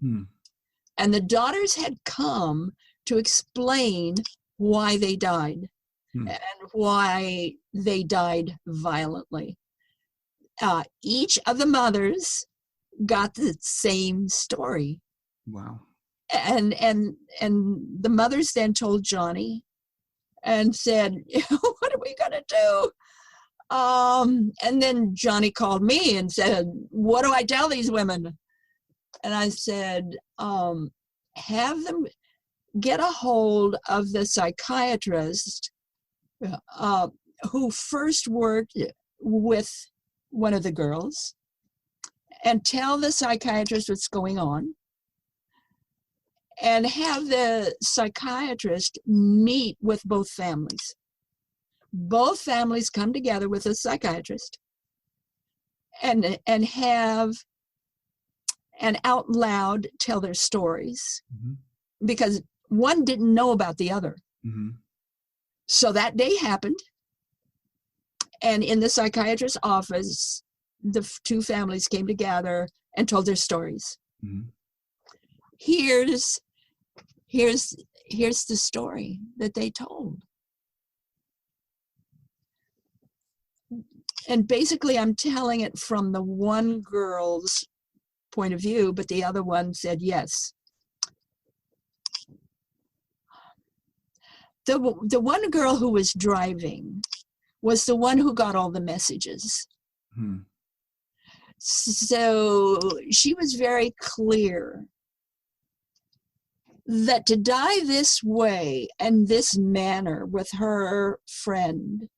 And the daughters had come to explain why they died and why they died violently. Each of the mothers got the same story. Wow. And the mothers then told Johnny and said, what are we going to do? And then Johnny called me and said, what do I tell these women? And I said, have them get a hold of the psychiatrist who first worked with one of the girls, and tell the psychiatrist what's going on, and have the psychiatrist meet with both families. Both families come together with a psychiatrist and have, and out loud tell their stories, because one didn't know about the other. So that day happened, and in the psychiatrist's office, the two families came together and told their stories. Here's the story that they told. And basically, I'm telling it from the one girl's point of view, but the other one said yes. The one girl who was driving was the one who got all the messages. So she was very clear that to die this way and this manner with her friend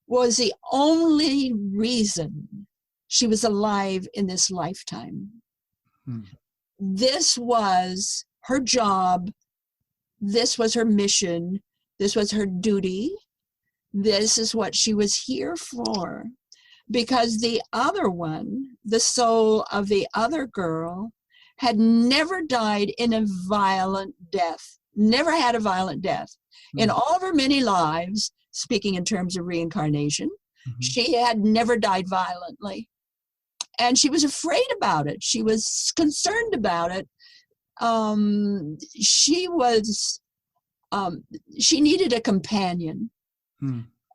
was the only reason she was alive in this lifetime. This was her job. This was her mission. This was her duty. This is what she was here for. Because the other one, the soul of the other girl, had never died in a violent death, never had a violent death. In all of her many lives, speaking in terms of reincarnation, she had never died violently. And she was afraid about it. She was concerned about it. She needed a companion.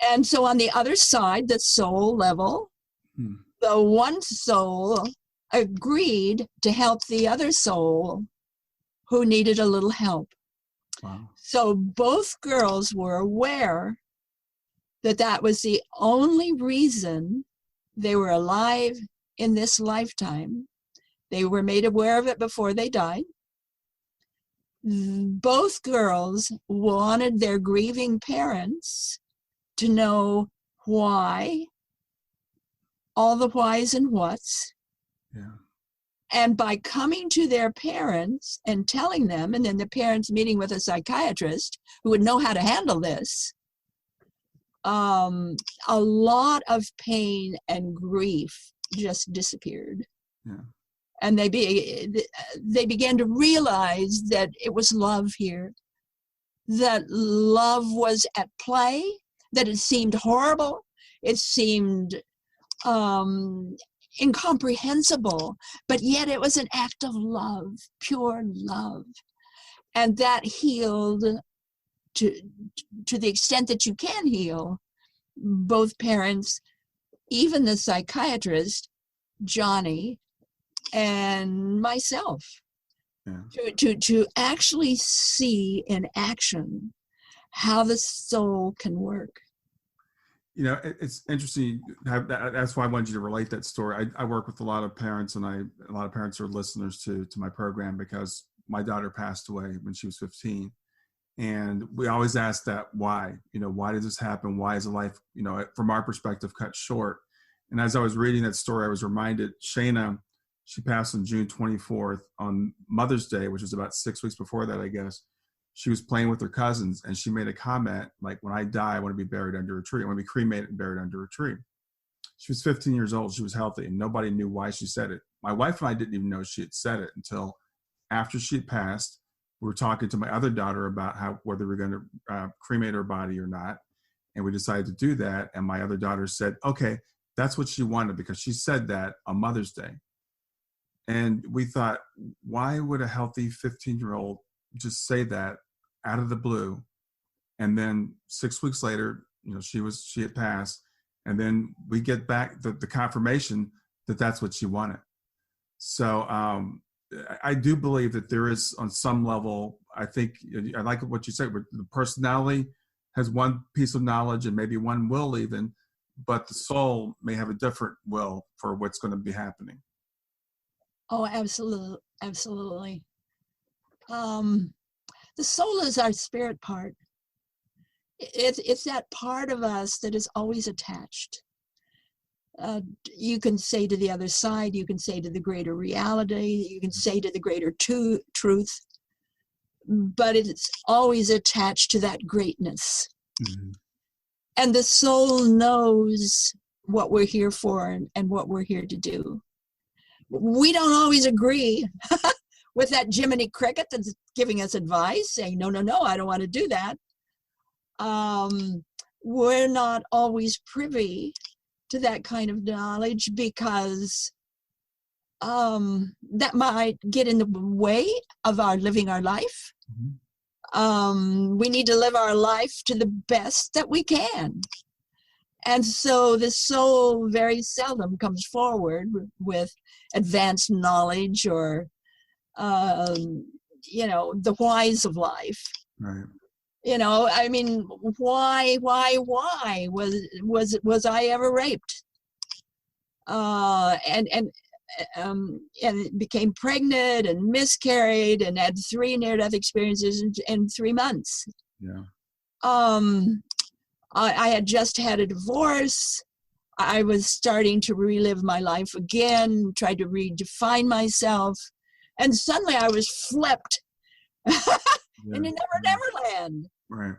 And so on the other side, the soul level, the one soul agreed to help the other soul who needed a little help. Wow. So both girls were aware that that was the only reason they were alive in this lifetime. They were made aware of it before they died. Both girls wanted their grieving parents to know why, all the whys and whats. And by coming to their parents and telling them, and then the parents meeting with a psychiatrist who would know how to handle this, a lot of pain and grief just disappeared. And they began to realize that it was love here, that love was at play, that it seemed horrible, it seemed incomprehensible, but yet it was an act of love, pure love. And that healed, to the extent that you can heal, both parents, even the psychiatrist, Johnny, and myself. To actually see in action how the soul can work. You know, it's interesting. That's why I wanted you to relate that story. I work with a lot of parents, and a lot of parents are listeners to my program, because my daughter passed away when she was 15. And we always ask that why. You know, why did this happen? Why is a life, you know, from our perspective, cut short? And as I was reading that story, I was reminded, Shayna, she passed on June 24th on Mother's Day, which was about 6 weeks before that, I guess. She was playing with her cousins, and she made a comment like, when I die, I want to be buried under a tree. I want to be cremated and buried under a tree. She was 15 years old. She was healthy, and nobody knew why she said it. My wife and I didn't even know she had said it until after she had passed. We were talking to my other daughter about whether we were going to cremate her body or not. And we decided to do that. And my other daughter said, okay, that's what she wanted, because she said that on Mother's Day. And we thought, why would a healthy 15-year-old just say that out of the blue? And then 6 weeks later, you know, she had passed. And then we get back the confirmation that that's what she wanted. So I do believe that there is, on some level, I think, I like what you said, the personality has one piece of knowledge and maybe one will even, but the soul may have a different will for what's going to be happening. Oh, absolutely. Absolutely. The soul is our spirit part. It's that part of us that is always attached. You can say to the other side, you can say to the greater reality, you can say to the greater truth, but it's always attached to that greatness. Mm-hmm. And the soul knows what we're here for and what we're here to do. We don't always agree with that Jiminy Cricket that's giving us advice, saying, no, I don't want to do that. We're not always privy to that kind of knowledge because that might get in the way of our living our life. Mm-hmm. We need to live our life to the best that we can. And so the soul very seldom comes forward with advanced knowledge or, the whys of life. Right. I mean, why was I ever raped? And became pregnant and miscarried and had 3 near-death experiences in 3 months. Yeah. I had just had a divorce. I was starting to relive my life again, tried to redefine myself, and suddenly I was flipped into Never Land. Right.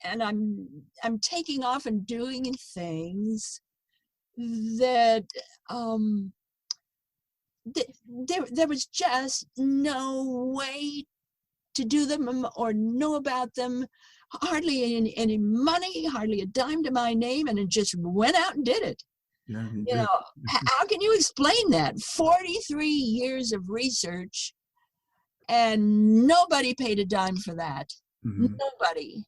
And I'm taking off and doing things that there was just no way to do them or know about them. Hardly any money, hardly a dime to my name, and it just went out and did it. Yeah, how can you explain that? 43 years of research, and nobody paid a dime for that. Mm-hmm. Nobody.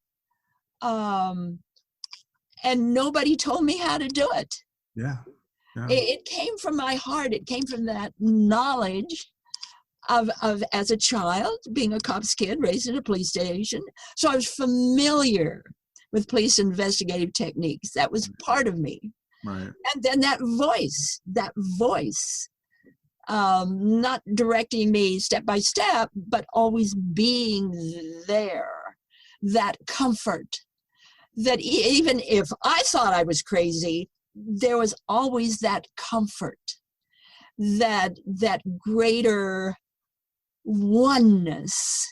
And nobody told me how to do it. Yeah. It came from my heart. It came from that knowledge of as a child, being a cop's kid, raised in a police station. So I was familiar with police investigative techniques. That was part of me. Right. And then that voice, not directing me step by step, but always being there, that comfort, that even if I thought I was crazy, there was always that comfort, that greater oneness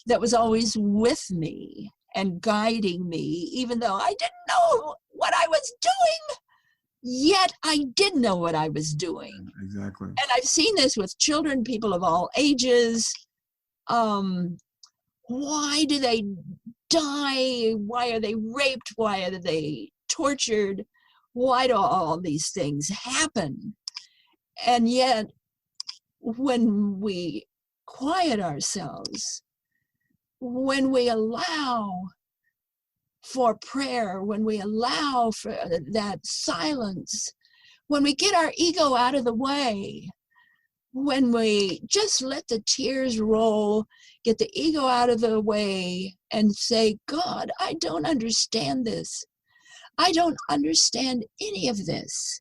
that was always with me and guiding me, even though I didn't know what I was doing, yet I did know what I was doing. Exactly. And I've seen this with children, people of all ages. Why do they die? Why are they raped? Why are they tortured? Why do all these things happen? And yet, when we quiet ourselves, when we allow for prayer, when we allow for that silence, when we get our ego out of the way, when we just let the tears roll, get the ego out of the way and say, God, I don't understand this. I don't understand any of this,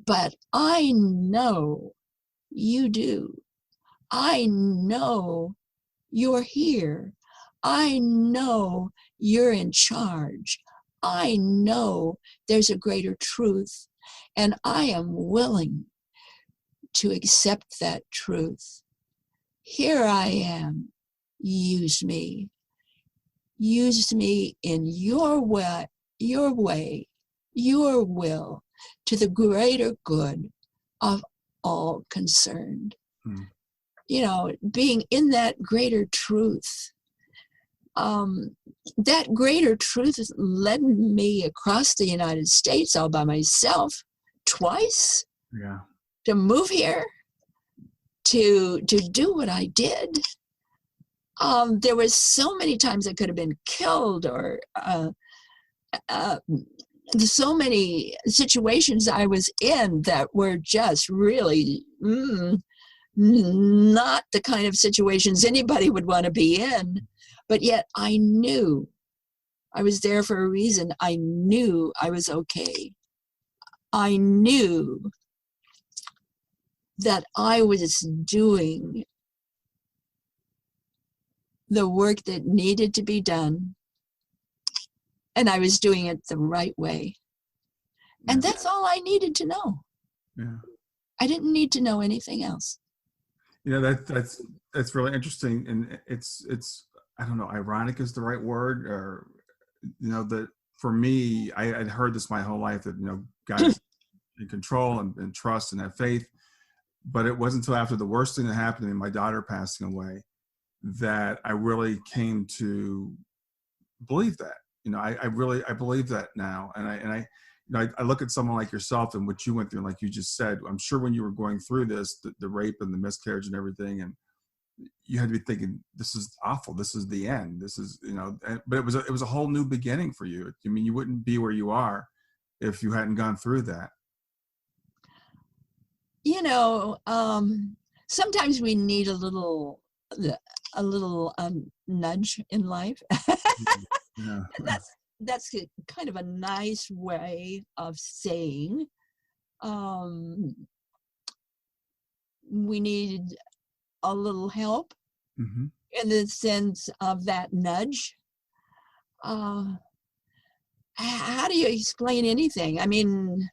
but I know you do. I know you're here. I know you're in charge. I know there's a greater truth, and I am willing to accept that truth. Here I am. Use me. Use me in your way, your will, to the greater good of all concerned. Being in that greater truth. That greater truth led me across the United States all by myself twice. Yeah. To move here, to do what I did. There were so many times I could have been killed, or so many situations I was in that were just really not the kind of situations anybody would want to be in. But yet I knew I was there for a reason. I knew I was okay. I knew that I was doing the work that needed to be done, and I was doing it the right way. And that's all I needed to know. Yeah. I didn't need to know anything else. That's really interesting. And it's, I don't know, ironic is the right word, or, that for me, I had heard this my whole life that, God is in control and trust and have faith. But it wasn't until after the worst thing that happened to me, my daughter passing away, that I really came to believe that. I believe that now. And I look at someone like yourself and what you went through, and like you just said, I'm sure when you were going through this, the rape and the miscarriage and everything, and you had to be thinking, this is awful. This is the end. This is, but it was a whole new beginning for you. I mean, you wouldn't be where you are if you hadn't gone through that. Sometimes we need a little nudge in life. Yeah. That's kind of a nice way of saying we need a little help in the sense of that nudge. How do you explain anything? I mean,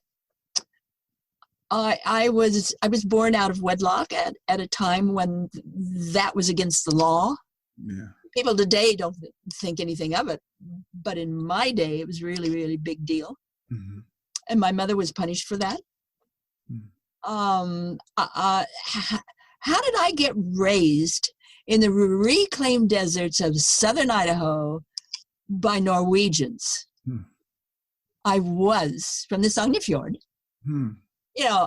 I was born out of wedlock at a time when that was against the law. Yeah. People today don't think anything of it, but in my day, it was really, really big deal. Mm-hmm. And my mother was punished for that. Mm-hmm. How did I get raised in the reclaimed deserts of southern Idaho by Norwegians? Hmm. I was from the Sognefjord. Hmm.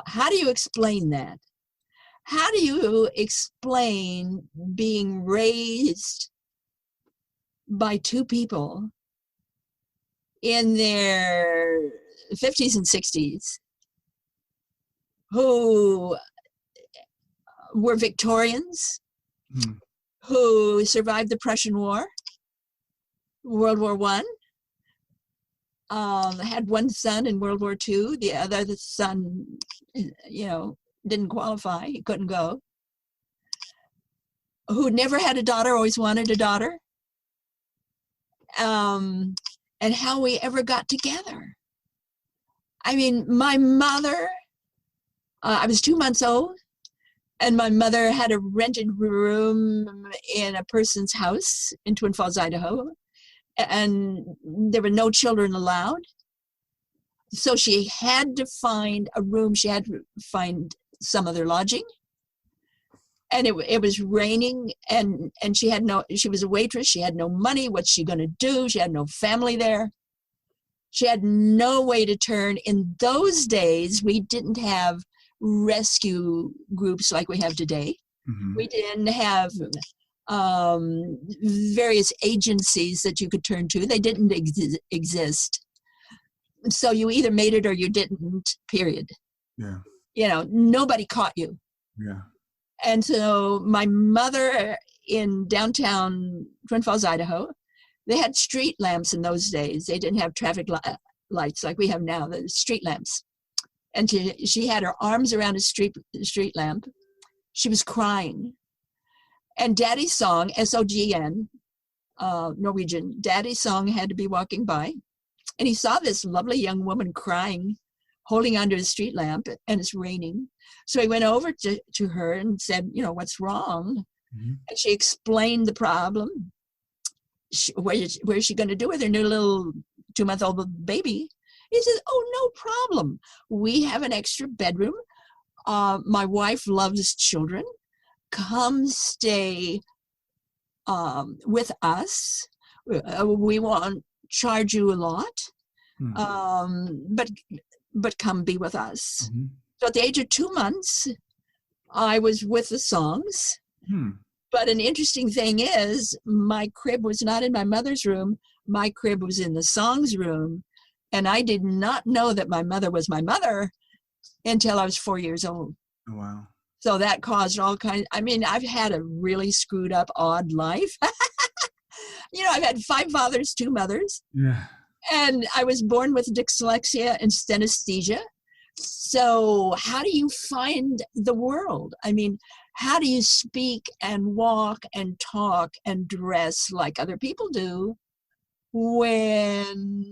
How do you explain that? How do you explain being raised by two people in their 50s and 60s who were Victorians, who survived the Prussian War, World War I, had one son in World War II. The other son, didn't qualify. He couldn't go. Who never had a daughter, always wanted a daughter. And how we ever got together. I mean, my mother, I was 2 months old, and my mother had a rented room in a person's house in Twin Falls, Idaho, and there were no children allowed. So she had to find a room. She had to find some other lodging. And it was raining, and she was a waitress. She had no money. What's she going to do? She had no family there. She had no way to turn. In those days, we didn't have rescue groups like we have today. Mm-hmm. We didn't have various agencies that you could turn to. They didn't exist. So you either made it or you didn't, period. Yeah. Nobody caught you. Yeah. And so my mother in downtown Twin Falls, Idaho, they had street lamps in those days. They didn't have traffic lights like we have now, the street lamps. And she had her arms around a street lamp. She was crying. And Daddy's song, S-O-G-N, Norwegian, Daddy's song had to be walking by. And he saw this lovely young woman crying, holding onto a street lamp, and it's raining. So he went over to her and said, what's wrong? Mm-hmm. And she explained the problem. Where is she going to do with her new little 2-month-old baby? He says, oh, no problem. We have an extra bedroom. My wife loves children. Come stay with us. We won't charge you a lot, but come be with us. Mm-hmm. So at the age of 2 months, I was with the songs. But an interesting thing is, my crib was not in my mother's room. My crib was in the songs room. And I did not know that my mother was my mother until I was 4 years old. Oh, wow. So that caused all kinds. I mean, I've had a really screwed up, odd life. I've had 5 fathers, 2 mothers. Yeah. And I was born with dyslexia and synesthesia. So how do you find the world? I mean, how do you speak and walk and talk and dress like other people do when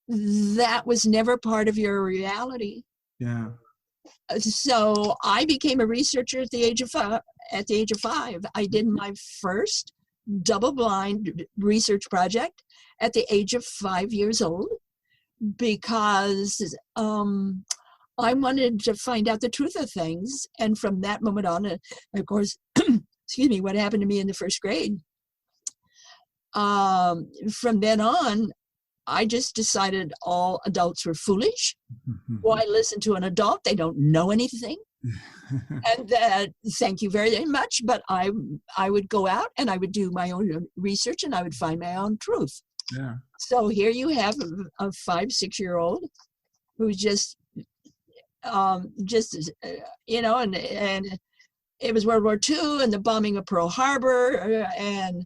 that was never part of your reality? Yeah. So I became a researcher at the age of 5. I did my first double-blind research project at the age of 5 years old because I wanted to find out the truth of things. And from that moment on, of course, excuse me, what happened to me in the first grade, from then on, I just decided all adults were foolish. Why listen to an adult? They don't know anything. And that, thank you very much, but I would go out and I would do my own research and I would find my own truth. Yeah. So here you have a 5-6-year-old who's just you know, and it was World War II and the bombing of Pearl Harbor, and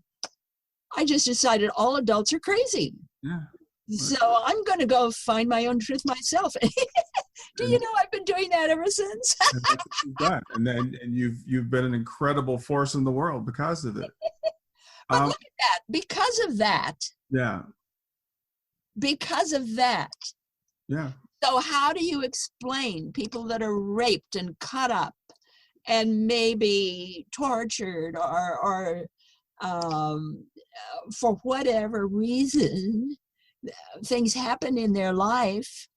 I just decided all adults are crazy. Yeah. So I'm going to go find my own truth myself. Do you know I've been doing that ever since? And that's what you've done, and you've been an incredible force in the world because of it. But look at that. Because of that. Yeah. Because of that. Yeah. So how do you explain people that are raped and cut up and maybe tortured or for whatever reason, things happen in their life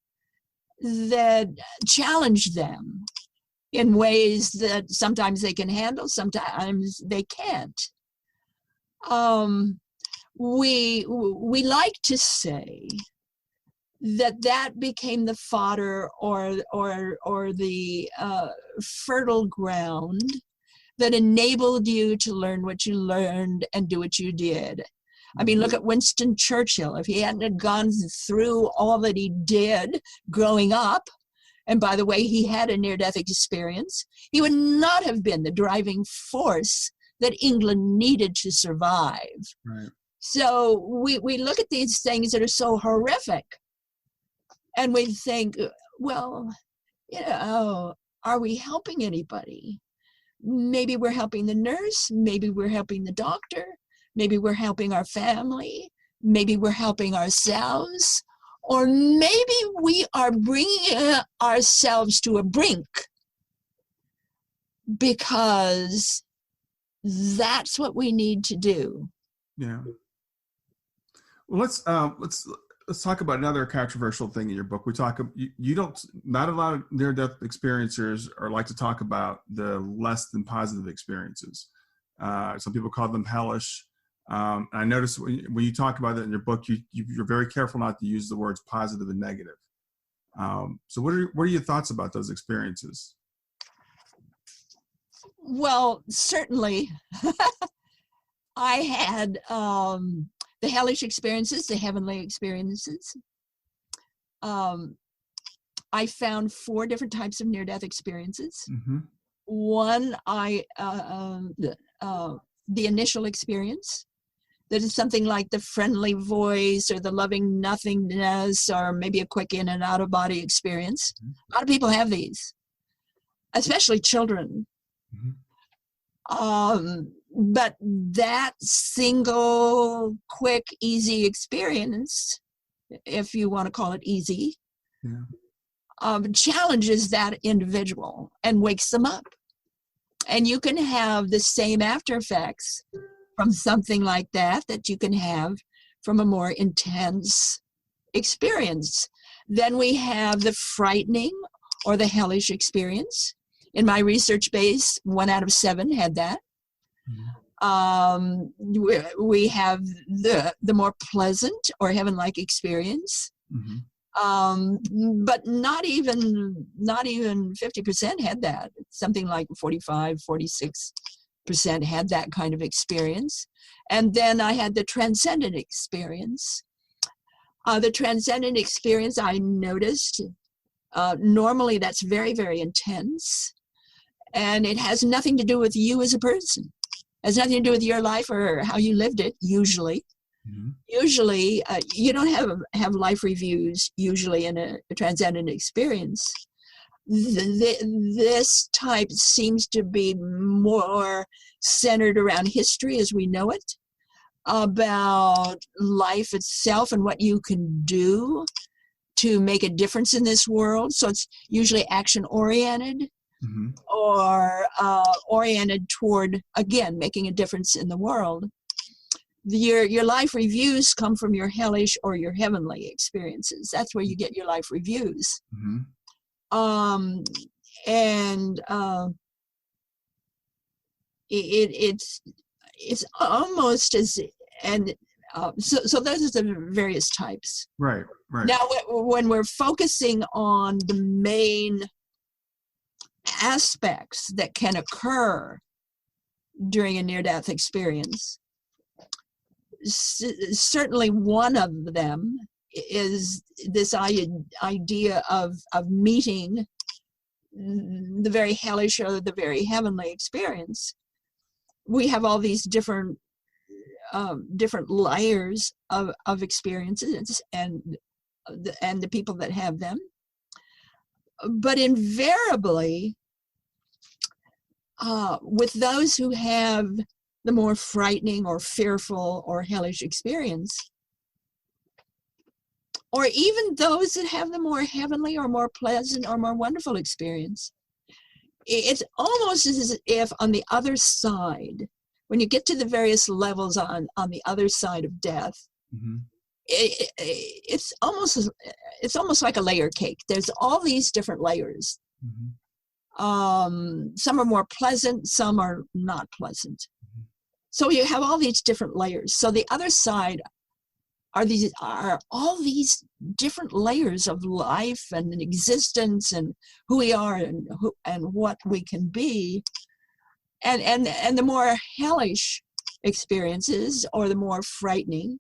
that challenge them in ways that sometimes they can handle, sometimes they can't. We like to say that became the fodder or the fertile ground that enabled you to learn what you learned and do what you did. I mean, look at Winston Churchill. If he hadn't gone through all that he did growing up, and by the way, he had a near-death experience, he would not have been the driving force that England needed to survive. Right. So we look at these things that are so horrific, and we think, well, you know, are we helping anybody? Maybe we're helping the nurse, maybe we're helping the doctor, maybe we're helping our family, maybe we're helping ourselves, or maybe we are bringing ourselves to a brink because that's what we need to do. Yeah. Well, let's talk about another controversial thing in your book. We talk, you don't, not a lot of near-death experiencers are like to talk about the less than positive experiences. Some people call them hellish. I noticed when you talk about that in your book, you're very careful not to use the words positive and negative. So what are your thoughts about those experiences? Well, certainly I had the hellish experiences, the heavenly experiences. I found 4 different types of near-death experiences. Mm-hmm. One, the initial experience, that is something like the friendly voice or the loving nothingness or maybe a quick in and out of body experience. Mm-hmm. A lot of people have these, especially children. Mm-hmm. But that single, quick, easy experience, if you want to call it easy, challenges that individual and wakes them up. And you can have the same after effects from something like that you can have from a more intense experience. Then we have the frightening or the hellish experience. In my research base, 1 out of 7 had that. Mm-hmm. We have the more pleasant or heaven-like experience. Mm-hmm. But not even 50% had that. Something like 46% had that kind of experience. And then I had the transcendent experience. The transcendent experience, I noticed, normally that's very, very intense. And it has nothing to do with you as a person. It has nothing to do with your life or how you lived it, usually. Usually, you don't have life reviews usually in a transcendent experience. This type seems to be more centered around history as we know it, about life itself and what you can do to make a difference in this world. So it's usually action-oriented or oriented toward, again, making a difference in the world. Your life reviews come from your hellish or your heavenly experiences. That's where you get your life reviews. It's almost as, and so those are the various types. Right. Now, when we're focusing on the main aspects that can occur during a near-death experience, certainly one of them is this idea of meeting the very hellish or the very heavenly experience. We have all these different layers of experiences and the people that have them, but invariably with those who have the more frightening or fearful or hellish experience, or even those that have the more heavenly or more pleasant or more wonderful experience, it's almost as if on the other side, when you get to the various levels on the other side of death, it's almost like a layer cake. There's all these different layers. Some are more pleasant, some are not pleasant. So you have all these different layers. So the other side are all these different layers of life and existence and who we are and what we can be. And the more hellish experiences, or the more frightening,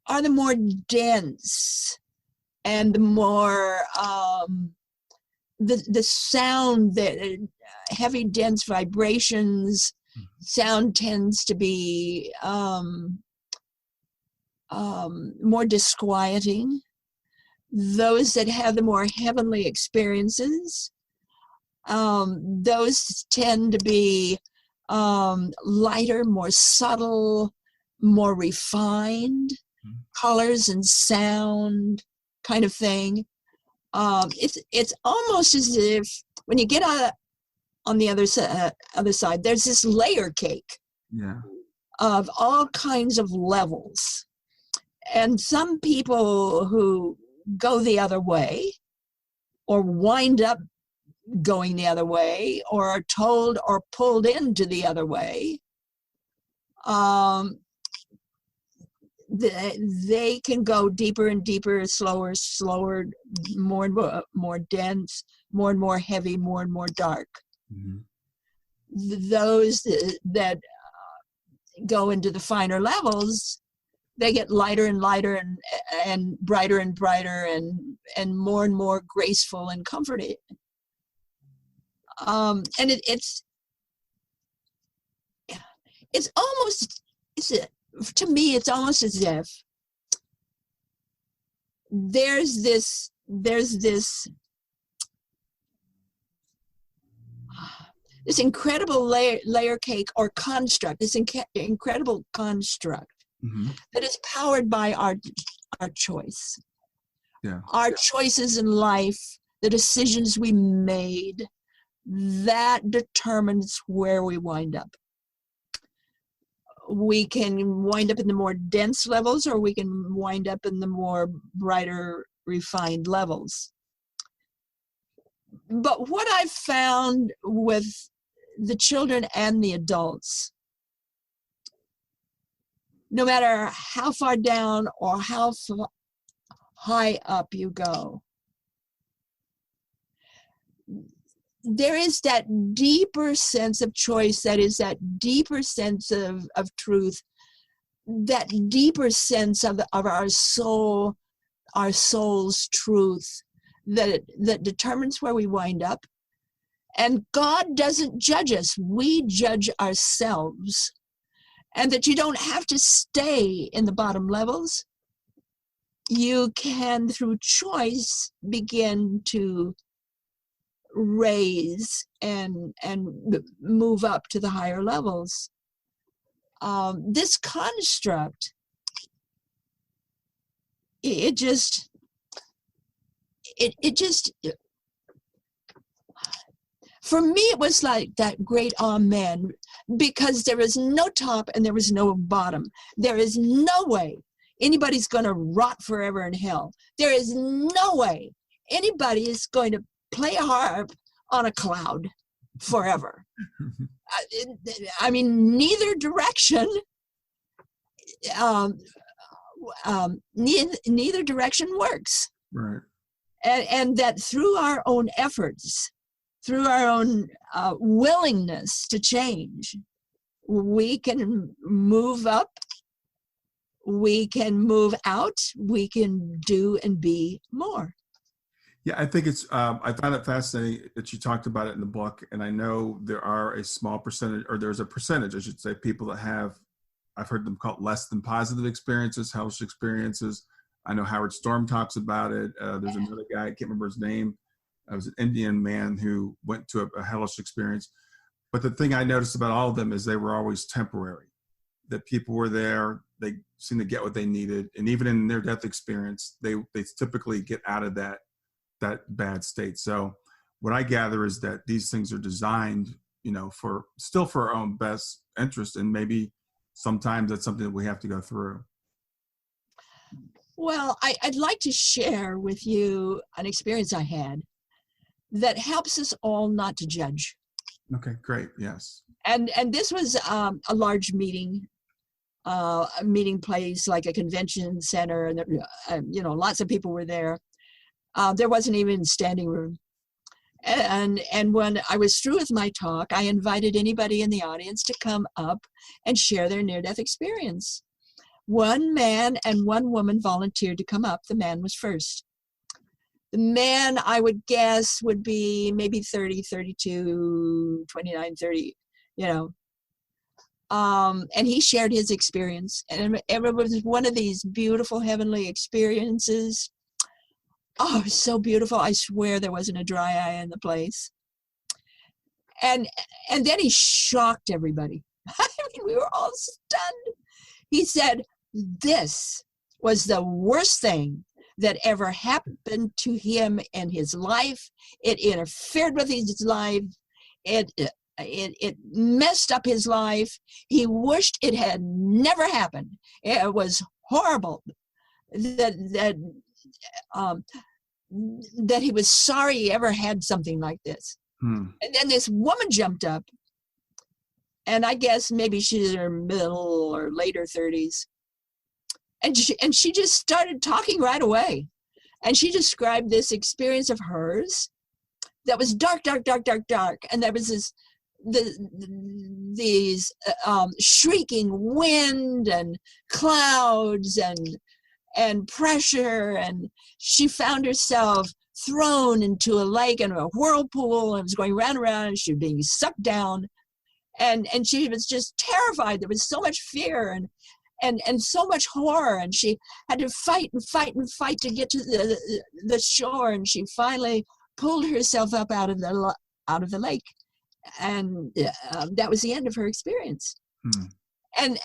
are the more dense and the more the sound, that heavy, dense vibrations. Sound tends to be more disquieting. Those that have the more heavenly experiences, those tend to be lighter, more subtle, more refined, colors and sound kind of thing. It's almost as if when you get on the other side, there's this layer cake of all kinds of levels. And some people who go the other way, or wind up going the other way, or are told or pulled into the other way, they can go deeper and deeper, slower, more and more dense, more and more heavy, more and more dark. Those that go into the finer levels, they get lighter and lighter and brighter and brighter and more graceful and comforting. And it's almost, to me, it's almost as if there's this incredible layer cake or construct, this incredible construct that is powered by our choice. Our choices in life, the decisions we made, that determines where we wind up. We can wind up in the more dense levels, or we can wind up in the more brighter, refined levels. But what I've found with the children and the adults, no matter how far down or how high up you go, there is that deeper sense of choice, that is that deeper sense of truth, that deeper sense of our soul, our soul's truth, that determines where we wind up. And God doesn't judge us. We judge ourselves. and that you don't have to stay in the bottom levels. You can, through choice, begin to raise and move up to the higher levels. This construct, it just, for me, it was like that great amen, because there is no top and there is no bottom. There is no way anybody's going to rot forever in hell. There is no way anybody is going to play a harp on a cloud forever. I mean, neither direction, neither direction works. Right. And that through our own efforts, through our own willingness to change, we can move up, we can move out, we can do and be more. Yeah, I think it's, I find it fascinating that you talked about it in the book. And I know there are a small percentage, or there's a percentage, I should say, people that have, I've heard them called less than positive experiences, hellish experiences. I know Howard Storm talks about it. There's another guy, I can't remember his name. It was an Indian man who went to a hellish experience. But the thing I noticed about all of them is they were always temporary, that people were there, they seemed to get what they needed. And even in their death experience, they typically get out of that bad state. So what I gather is that these things are designed, for our own best interest. And maybe sometimes that's something that we have to go through. Well, I'd like to share with you an experience I had that helps us all not to judge. Okay, great. Yes. And this was a large meeting place, like a convention center, and lots of people were there. There wasn't even standing room. And when I was through with my talk, I invited anybody in the audience to come up and share their near-death experience. One man and one woman volunteered to come up. The man was first. The man, I would guess, would be maybe 30, 32, 29, 30, and he shared his experience. And it was one of these beautiful heavenly experiences. Oh, so beautiful. I swear there wasn't a dry eye in the place. And then he shocked everybody. I mean, we were all stunned. He said, this was the worst thing that ever happened to him in his life. It interfered with his life. It messed up his life. He wished it had never happened. It was horrible. That he was sorry he ever had something like this. And then this woman jumped up, and I guess maybe she's in her middle or later 30s. And she just started talking right away. And she described this experience of hers that was dark, dark, dark, dark, dark. And there was these shrieking wind and clouds and pressure. And she found herself thrown into a lake and a whirlpool, and was going round and round, and she was being sucked down. And she was just terrified. There was so much fear and so much horror, and she had to fight and fight and fight to get to the shore, and she finally pulled herself up out of the lake, and that was the end of her experience. And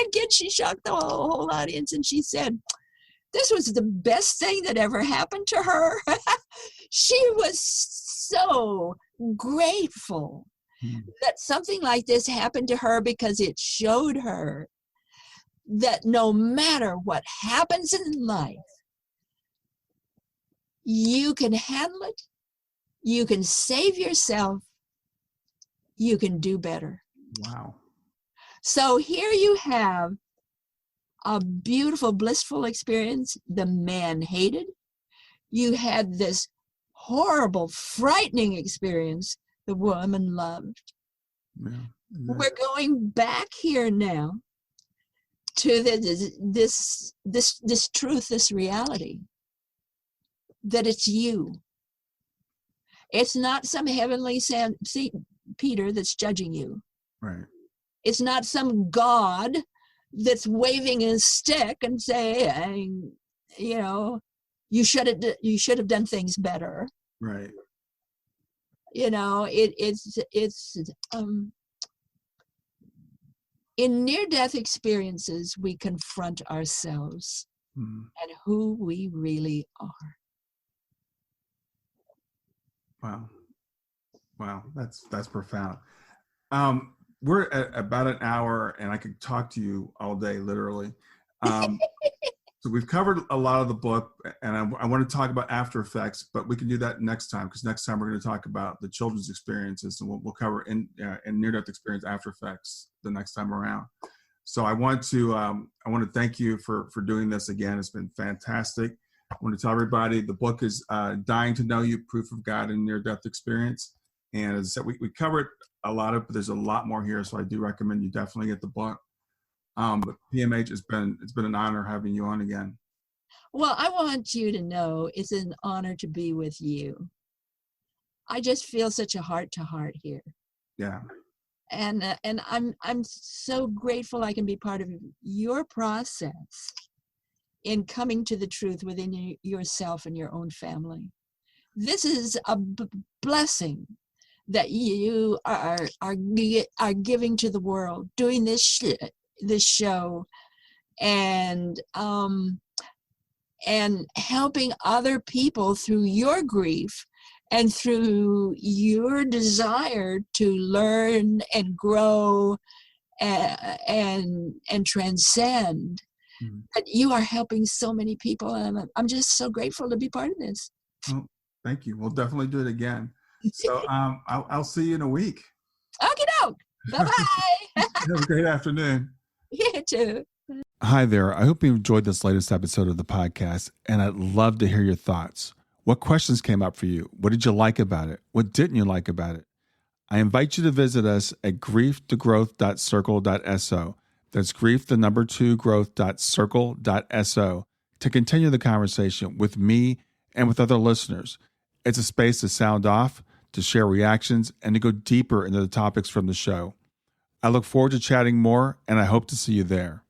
again, she shocked the whole audience, and she said, this was the best thing that ever happened to her. She was so grateful that something like this happened to her, because it showed her that no matter what happens in life, you can handle it, you can save yourself, you can do better. Wow. So here you have a beautiful, blissful experience the man hated. You had this horrible, frightening experience the woman loved. Yeah. We're going back here now to this truth, this reality, that it's you. It's not some heavenly St. Peter that's judging you. Right. It's not some God that's waving his stick and saying, you should have done things better. Right. It's in near-death experiences, we confront ourselves and who we really are. Wow, that's profound. We're at about an hour, and I could talk to you all day, literally. So we've covered a lot of the book, and I want to talk about after effects, but we can do that next time, because next time we're going to talk about the children's experiences, and we'll cover in near-death experience after effects the next time around. So I want to thank you for doing this again. It's been fantastic. I want to tell everybody the book is Dying to Know You: Proof of God in Near-Death Experience. And as I said, we covered a lot of it, but there's a lot more here. So I do recommend you definitely get the book. But P.M.H, it's been an honor having you on again. Well, I want you to know it's an honor to be with you. I just feel such a heart-to-heart here. Yeah. And I'm so grateful I can be part of your process in coming to the truth within yourself and your own family. This is a blessing that you are giving to the world, doing this show, and helping other people through your grief and through your desire to learn and grow and transcend. That you are helping so many people, and I'm just so grateful to be part of this. Oh, thank you. We'll definitely do it again. So I'll see you in a week. Okay, bye-bye. Have a great afternoon. You too. Hi there. I hope you enjoyed this latest episode of the podcast, and I'd love to hear your thoughts. What questions came up for you? What did you like about it? What didn't you like about it? I invite you to visit us at grief2growth.circle.so. That's grief2growth.circle.so to continue the conversation with me and with other listeners. It's a space to sound off, to share reactions, and to go deeper into the topics from the show. I look forward to chatting more, and I hope to see you there.